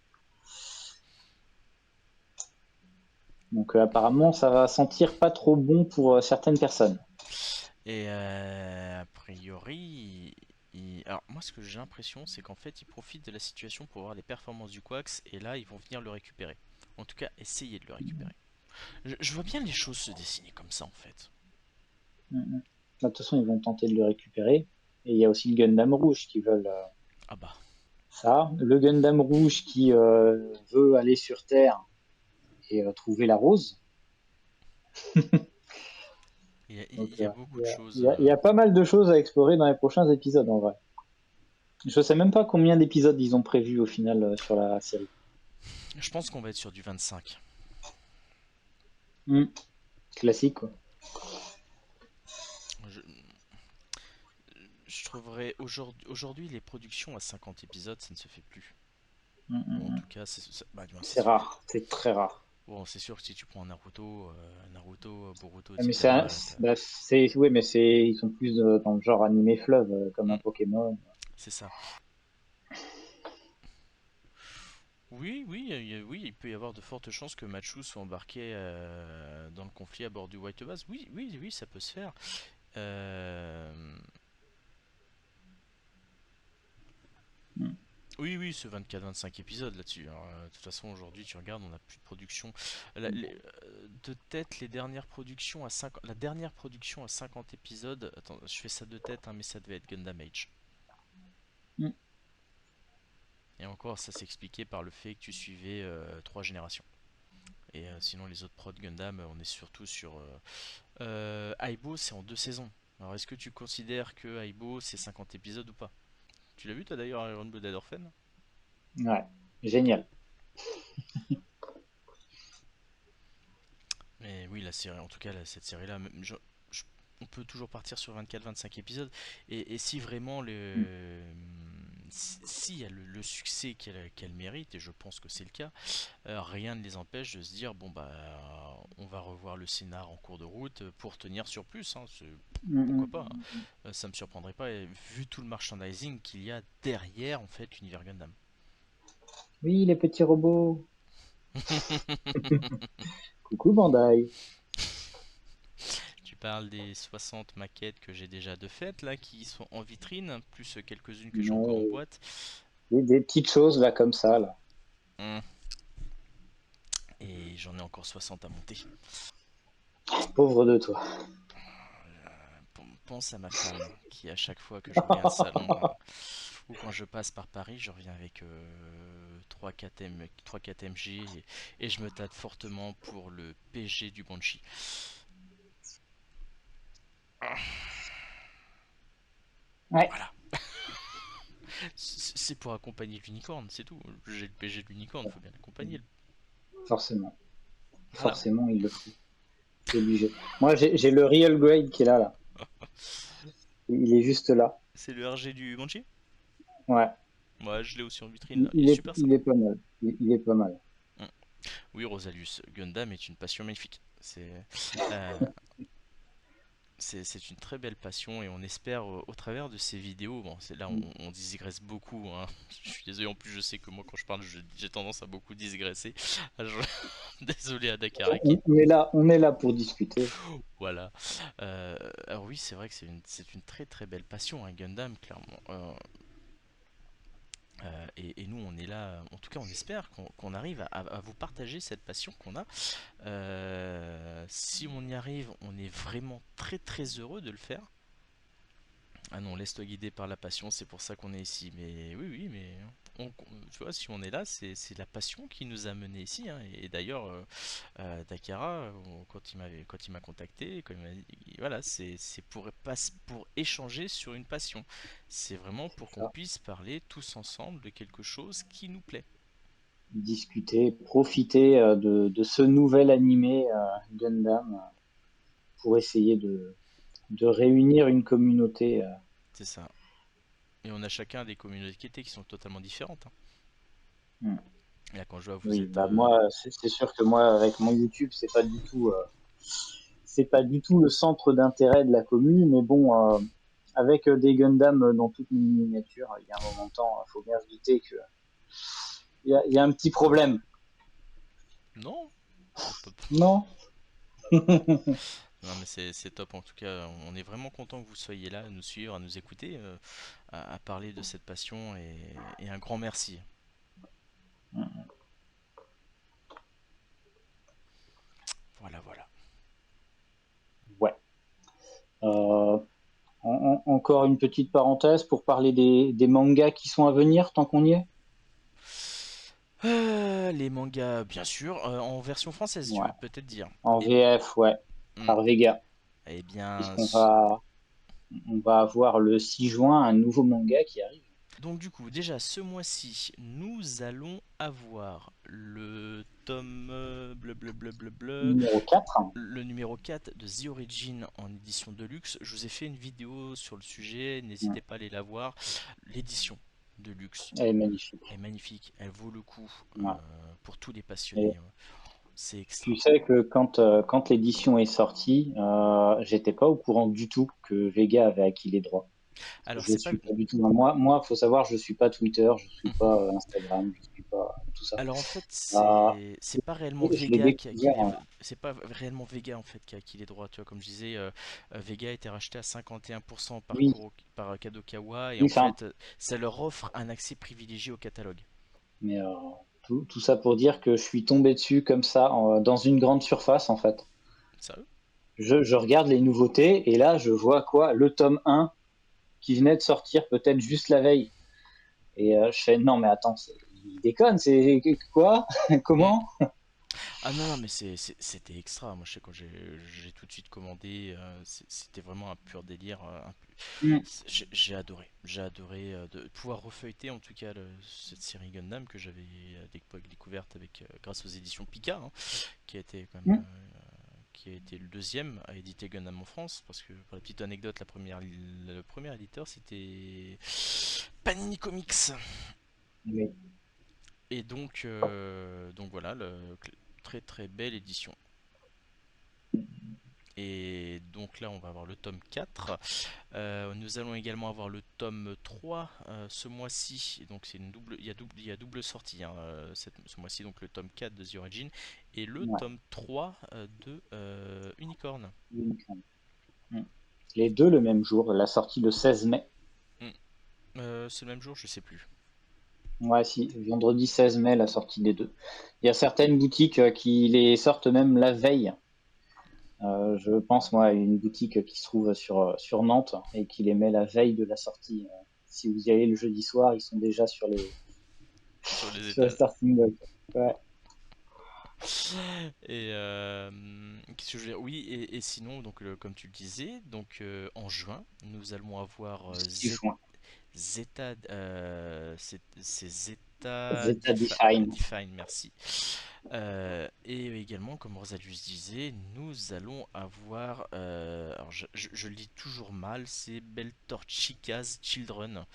Donc apparemment, ça va sentir pas trop bon pour certaines personnes. Et a priori, alors moi, ce que j'ai l'impression, c'est qu'en fait, ils profitent de la situation pour voir les performances du Quax, et là, ils vont venir le récupérer. En tout cas, essayer de le récupérer. Je vois bien les choses se dessiner comme ça, en fait. Bah, de toute façon, ils vont tenter de le récupérer. Et il y a aussi le Gundam rouge qui veulent Ah bah, ça. Le Gundam rouge qui veut aller sur Terre et trouver la rose. Donc il y a beaucoup de choses. il y a pas mal de choses à explorer dans les prochains épisodes en vrai. Je sais même pas combien d'épisodes ils ont prévu au final sur la série. Je pense qu'on va être sur du 25. Hmm. Classique quoi. Je, je trouverais aujourd'hui les productions à 50 épisodes, ça ne se fait plus. Ou en Hmm. tout cas, bah, du moins, c'est C'est sûr. rare, c'est très rare. Bon, c'est sûr que si tu prends Naruto, Boruto, Mais etc. bah, oui, mais ils sont plus dans le genre animé fleuve, comme un Hmm, Pokémon. c'est ça. Oui, oui, oui, il peut y avoir de fortes chances que Machu soit embarqué dans le conflit à bord du White Base. Oui, oui, oui, ça peut se faire. Euh, Hmm. Oui, oui, ce 24-25 épisodes là-dessus, hein. De toute façon, aujourd'hui, tu regardes, on n'a plus de production. De tête, les dernières productions à 50, la dernière production à 50 épisodes, attends, je fais ça de tête, hein, mais ça devait être Gundam Age. Hmm. Et encore, ça s'expliquait par le fait que tu suivais trois générations. Et sinon, les autres prods Gundam, on est surtout sur. Aibo, c'est en deux saisons. Alors, est-ce que tu considères que Aibo, c'est 50 épisodes ou pas? Tu l'as vu, toi d'ailleurs, Iron Blooded Orphan? Ouais, génial. Mais oui, la série, en tout cas, cette série-là, on peut toujours partir sur 24-25 épisodes. Et si vraiment Hmm. s'il y a le succès qu'elle mérite, et je pense que c'est le cas, rien ne les empêche de se dire bon bah on va revoir le scénar en cours de route pour tenir sur plus, hein, pourquoi pas, hein. Ça me surprendrait pas, et vu tout le merchandising qu'il y a derrière en fait l'univers Gundam. Oui, les petits robots. Coucou Bandai. Tu parles des 60 maquettes que j'ai déjà de faites là qui sont en vitrine, plus quelques-unes que j'ai encore en Ouais, boîte. des petites choses là comme ça là. Hum. Et j'en ai encore 60 à monter. Pauvre de toi. Pense à ma femme qui à chaque fois que je reviens de salon ou quand je passe par Paris, je reviens avec 3-4 MG et je me tâte fortement pour le PG du Banshee. Ouais. Voilà. C'est pour accompagner l'unicorne, c'est tout. J'ai le PG de l'unicorne, faut bien l'accompagner. Forcément. Voilà. Forcément, il le faut. C'est obligé. Moi, j'ai le Real Grade qui est là, là. Il est juste là. C'est le RG du Banshee. Ouais. Moi, je l'ai aussi en vitrine Il, là. Il est il est, super il sympa. est pas mal. Il est pas mal. Mm. Oui, Rosalius, Gundam est une passion magnifique. Euh, c'est une très belle passion et on espère au travers de ces vidéos, bon, là on digresse beaucoup, hein. Je suis désolé, en plus je sais que moi quand je parle j'ai tendance à beaucoup digresser. Désolé à Dakaraki. On est là pour discuter. Voilà. Alors oui, c'est vrai que c'est une très très belle passion, un Gundam, clairement. Et nous, on est là, en tout cas, on espère qu'on arrive à vous partager cette passion qu'on a. Si on y arrive, on est vraiment très très heureux de le faire. Ah non, laisse-toi guider par la passion, c'est pour ça qu'on est ici. Mais oui, oui, mais tu vois, si on est là, c'est la passion qui nous a menés ici, hein. Et d'ailleurs, Dakara, quand il m'a contacté, quand il m'a dit, voilà, c'est pour échanger sur une passion. C'est vraiment pour qu'on Ça. puisse parler tous ensemble de quelque chose qui nous plaît. Discuter, profiter de ce nouvel animé Gundam pour essayer de réunir une communauté. C'est ça. Et on a chacun des communautés qui sont totalement différentes, hein. Hmm. Là, quand je vois, vous Oui, êtes. bah moi, c'est sûr que moi, avec mon YouTube, c'est pas du tout le centre d'intérêt de la commune, mais bon, avec des Gundam dans toutes mes miniatures, il y a un moment de temps, il faut bien se douter que il y a un petit problème. Non, y a pas Non? Non mais c'est top en tout cas, on est vraiment content que vous soyez là à nous suivre, à nous écouter, à parler de cette passion et un grand merci. Voilà voilà. Ouais. Euh, encore une petite parenthèse pour parler des mangas qui sont à venir, tant qu'on y est. Les mangas bien sûr, en version française tu Ouais. veux peut-être dire. En Et, VF, ouais, hmm, par Vega. eh bien, On va avoir le 6 juin un nouveau manga qui arrive. donc du coup déjà ce mois-ci nous allons avoir le tome Numéro 4. le numéro 4 de The Origin en édition Deluxe. Je vous ai fait une vidéo sur le sujet, n'hésitez pas à aller la voir. L'édition de luxe Elle est magnifique. est magnifique, elle vaut le coup Ouais. pour tous les Et passionnés. C'est tu extra. sais que quand l'édition est sortie, j'étais pas au courant du tout que Vega avait acquis les droits. Alors Je c'est pas suis pas du tout. Moi, faut savoir, je suis pas Twitter, je suis pas Instagram, je suis pas tout ça. alors en fait Euh, c'est pas réellement et je l'ai Vega qui a découvert. c'est pas réellement Vega en fait qui a acquis les droits, tu vois, comme je disais, Vega a été racheté à 51% par Oui, par Kadokawa et oui, en enfin, fait ça leur offre un accès privilégié au catalogue. mais tout ça pour dire que je suis tombé dessus comme ça, dans une grande surface en fait. Sérieux? Je regarde les nouveautés et là, je vois quoi? Le tome 1 qui venait de sortir peut-être juste la veille. Et je fais non, mais attends, il déconne, c'est quoi? Comment? Ah non, non, mais c'était extra. Moi, je sais quand j'ai tout de suite commandé, c'était vraiment un pur délire. Mm. J'ai adoré. J'ai adoré de pouvoir refeuilleter en tout cas cette série Gundam que j'avais à l'époque découverte grâce aux éditions Pika, hein, qui a été quand même, Mm. qui a été le deuxième à éditer Gundam en France. Parce que pour la petite anecdote, le premier éditeur c'était Panini Comics. Mais Et donc voilà, très très belle édition. Et donc là, on va avoir le tome 4. Nous allons également avoir le tome 3 ce mois-ci. Donc c'est une double, il y a double sortie, hein, ce mois-ci. Donc le tome 4 de The Origin et le ouais, tome 3 de Unicorn. uniquement. Mm. Les deux le même jour, la sortie le 16 mai. Hmm. C'est le même jour, je sais plus. Ouais, si, vendredi 16 mai, la sortie des deux. Il y a certaines boutiques qui les sortent même la veille. Je pense, moi, à une boutique qui se trouve sur Nantes et qui les met la veille de la sortie. Si vous y allez le jeudi soir, ils sont déjà Sur les sur les étals. starting blocks. Ouais. Et qu'est-ce que je veux dire? Oui, et sinon, donc comme tu le disais, donc en juin, nous allons avoir 6 juin. Zeta, c'est Zeta Zeta Define. Define, merci. Et également, comme Rosalius disait, nous allons avoir, alors je le lis toujours mal, c'est Beltorchica's Children,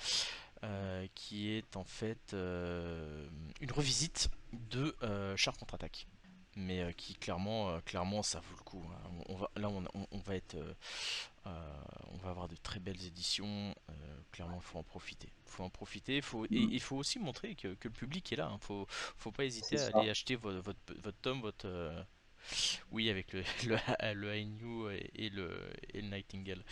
qui est en fait une revisite de Char contre-attaque. Mais qui clairement, ça vaut le coup, hein. Là, on va être, on va avoir de très belles éditions. Clairement, il faut en profiter. Faut en profiter. Et il faut aussi montrer que le public est là, hein. Faut pas hésiter C'est à ça. aller acheter votre tome, oui, avec le Ainu et le Nightingale.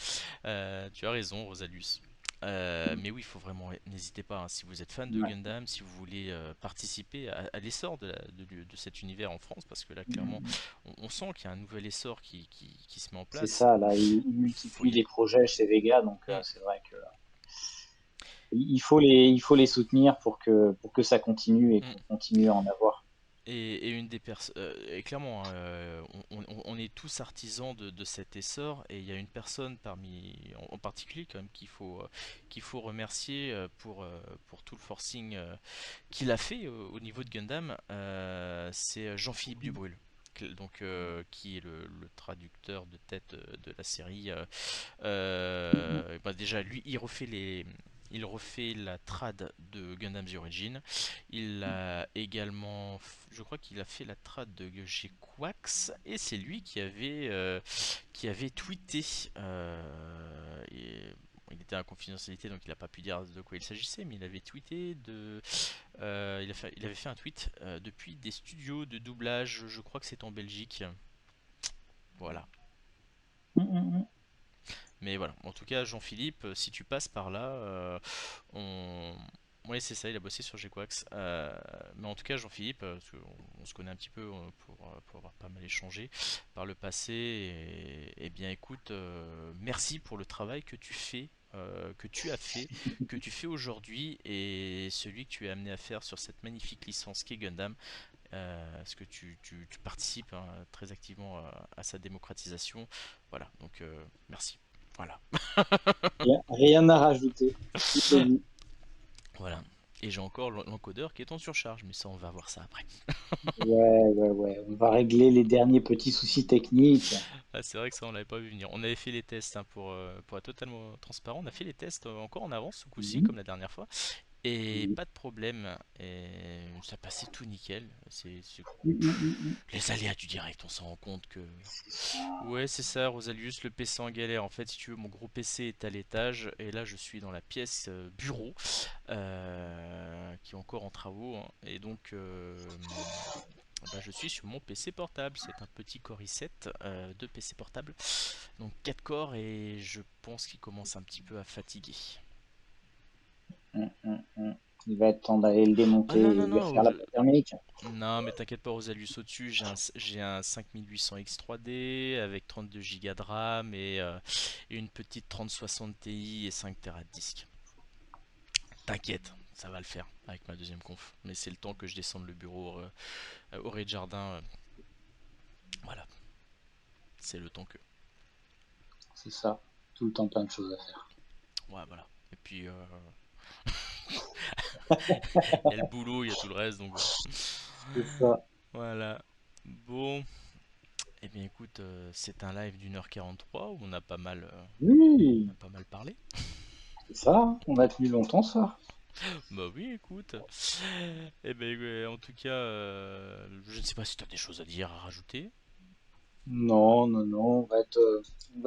Tu as raison, Rosalius. Mais oui, il faut vraiment, n'hésitez pas, hein, si vous êtes fan de Ouais. Gundam, si vous voulez participer à l'essor de cet univers en France, parce que là, clairement, on sent qu'il y a un nouvel essor qui se met en C'est place. ça, là, il Faut multiplie y les aller. projets chez Vega, donc Mm. c'est vrai que il faut les soutenir pour que ça continue et Mm. qu'on continue à en avoir. Et une des personnes, et clairement, hein, on est tous artisans de cet essor, et il y a une personne en particulier quand même qu'il faut remercier pour tout le forcing qu'il a fait au niveau de Gundam, c'est Jean-Philippe Dubrul. Donc, qui est le traducteur de tête de la série. Bah déjà, lui, il refait la trad de Gundam The Origin. Il a également, je crois qu'il a fait la trad de G-Quax, et c'est lui qui avait tweeté. Il était en confidentialité, donc il n'a pas pu dire de quoi il s'agissait, mais il avait tweeté il avait fait un tweet depuis des studios de doublage, je crois que c'est en Belgique. Voilà. Mm. Mais voilà, en tout cas, Jean-Philippe, si tu passes par là, on... Oui, c'est ça, il a bossé sur GQuax. Mais en tout cas, Jean-Philippe, parce on se connaît un petit peu pour avoir pas mal échangé par le passé. Et bien, écoute, merci pour le travail que tu fais, que tu as fait, que tu fais aujourd'hui, et celui que tu es amené à faire sur cette magnifique licence qu'est Gundam. Parce que tu participes, hein, très activement à sa démocratisation. Voilà, donc merci. Voilà. Rien à rajouter. Tout est dit. Voilà. Et j'ai encore l'encodeur qui est en surcharge, mais ça, on va voir ça après. Ouais. On va régler les derniers petits soucis techniques. Ah, c'est vrai que ça, on l'avait pas vu venir. On avait fait les tests, hein, pour être totalement transparent. On a fait les tests encore en avance ce coup-ci, Mhm. comme la dernière fois. Et Oui. pas de problème. Et ça passait tout nickel. C'est Mm. les aléas du direct, on s'en rend compte que. C'est ça. Ouais, c'est ça, Rosalius, le PC en galère. En fait, si tu veux, mon gros PC est à l'étage, et là, je suis dans la pièce bureau, qui est encore en travaux, hein. Et donc, bah, je suis sur mon PC portable. C'est un petit Core i7 de PC portable. Donc 4 corps, et je pense qu'il commence un petit peu à fatiguer. Mm. Il va être temps d'aller le Ah non, démonter et non, lui non, refaire la pâte thermique. non, mais t'inquiète pas, Rosalius, au-dessus, j'ai un 5800X 3D avec 32 Go de RAM et une petite 3060 Ti et 5 Tera de disque. T'inquiète, ça va le faire avec ma deuxième conf. Mais c'est le temps que je descende le bureau au rez-de-jardin. Voilà, c'est le temps que. C'est ça. Tout le temps plein de choses à faire. Ouais, voilà. Et puis, il y a le boulot, il y a tout le reste, donc voilà. C'est ça. Voilà. Bon, eh bien écoute, c'est un live d'1h43 où on Oui, a pas mal parlé. c'est ça. On a tenu longtemps ça. Bah oui, écoute. Eh ben, en tout cas, je ne sais pas si tu as des choses à dire, à rajouter. Non. On va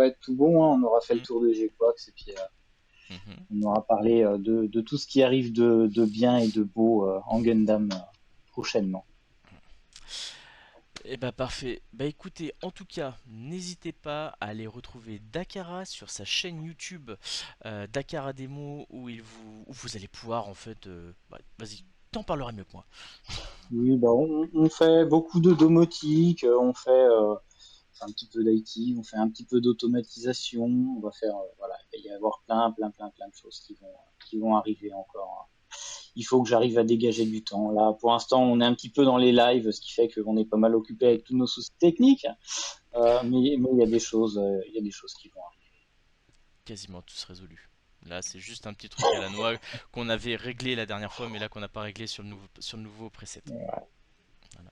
être tout bon, hein. On aura fait le Hmm, tour de G-Quax et puis mhm. on aura parlé de tout ce qui arrive de bien et de beau en Gundam prochainement. Eh bah parfait. Bah écoutez, en tout cas, n'hésitez pas à aller retrouver Dakara sur sa chaîne YouTube, Dakara Demo, où vous allez pouvoir en fait, bah, vas-y, t'en parleras mieux que moi. Oui, bah on fait beaucoup de domotique, fait un petit peu d'IT, on fait un petit peu d'automatisation, on va faire, voilà, il va y avoir plein de choses qui vont arriver encore, hein. Il faut que j'arrive à dégager du temps. Là, pour l'instant, on est un petit peu dans les lives, ce qui fait qu'on est pas mal occupé Hmm, avec tous nos soucis techniques, mais il y a des choses qui vont arriver. quasiment tous résolus. Là, c'est juste un petit truc à la noix qu'on avait réglé la dernière fois, mais là qu'on n'a pas réglé sur le nouveau preset. Voilà.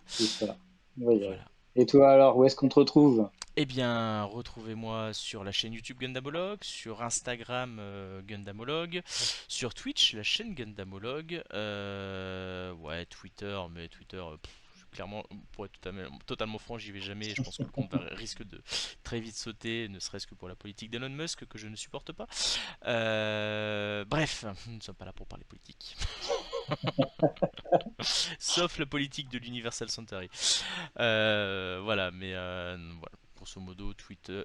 C'est ça. Oui, oui. Voilà. Et toi alors, où est-ce qu'on te retrouve? Eh bien, retrouvez-moi sur la chaîne YouTube Gundamolog, sur Instagram Gundamolog, sur Twitch, la chaîne Gundamolog, ouais, Twitter, mais Twitter, clairement, pour être totalement franc, j'y vais jamais. Et je pense que le compte risque de très vite sauter, ne serait-ce que pour la politique d'Elon Musk que je ne supporte pas. Bref, nous ne sommes pas là pour parler politique. Sauf la politique de l'Universal Century. Voilà, mais voilà. Grosso modo, Twitter,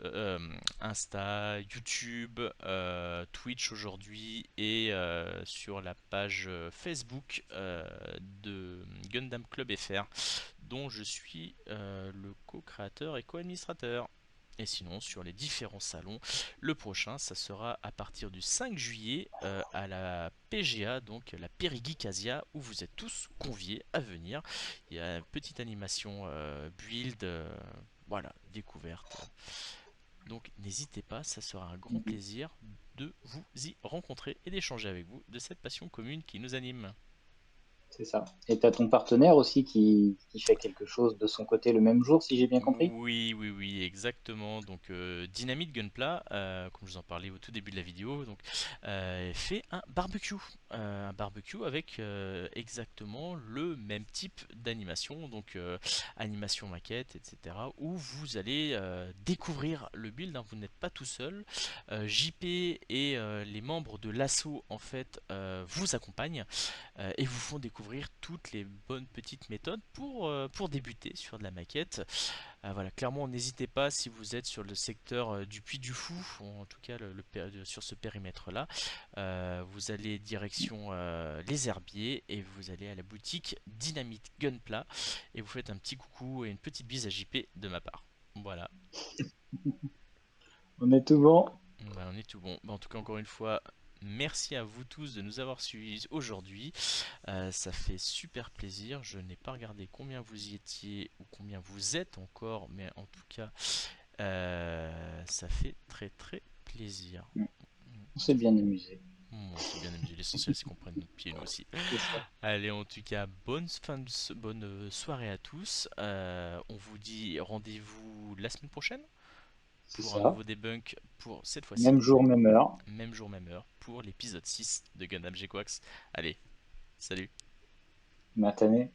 Insta, YouTube, Twitch aujourd'hui et sur la page Facebook de Gundam Club FR, dont je suis le co-créateur et co-administrateur. Et sinon, sur les différents salons, le prochain, ça sera à partir du 5 juillet à la PGA, donc la Périgeek Asia, où vous êtes tous conviés à venir. Il y a une petite animation build, voilà, découverte. Donc n'hésitez pas, ça sera un grand plaisir de vous y rencontrer et d'échanger avec vous de cette passion commune qui nous anime. C'est ça. Et tu as ton partenaire aussi qui fait quelque chose de son côté le même jour, si j'ai bien compris? Oui, oui, oui, exactement. Donc, Dynamite Gunpla, comme je vous en parlais au tout début de la vidéo, donc, fait un barbecue avec exactement le même type d'animation, donc animation maquette, etc. Où vous allez découvrir le build, hein, vous n'êtes pas tout seul. JP et les membres de l'assaut en fait vous accompagnent et vous font découvrir toutes les bonnes petites méthodes pour débuter sur de la maquette. Voilà, clairement, n'hésitez pas si vous êtes sur le secteur du Puy du Fou, ou en tout cas sur ce périmètre-là. Vous allez direction les herbiers et vous allez à la boutique Dynamite Gunpla et vous faites un petit coucou et une petite bise à JP de ma part. Voilà. On est tout bon. Bah, on est tout bon. Bah, en tout cas, encore une fois, merci à vous tous de nous avoir suivis aujourd'hui. Ça fait super plaisir. Je n'ai pas regardé combien vous y étiez ou combien vous êtes encore, mais en tout cas, ça fait très très plaisir. On s'est bien amusé. On s'est bien amusé. L'essentiel, c'est qu'on prenne notre pied nous aussi. C'est ça. Allez, en tout cas, bonne soirée à tous. On vous dit rendez-vous la semaine prochaine C'est pour un ça. nouveau debunk pour cette fois-ci. Même jour, même heure. Même jour, même heure pour l'épisode 6 de Gundam GQuax. Allez, salut! Matinée.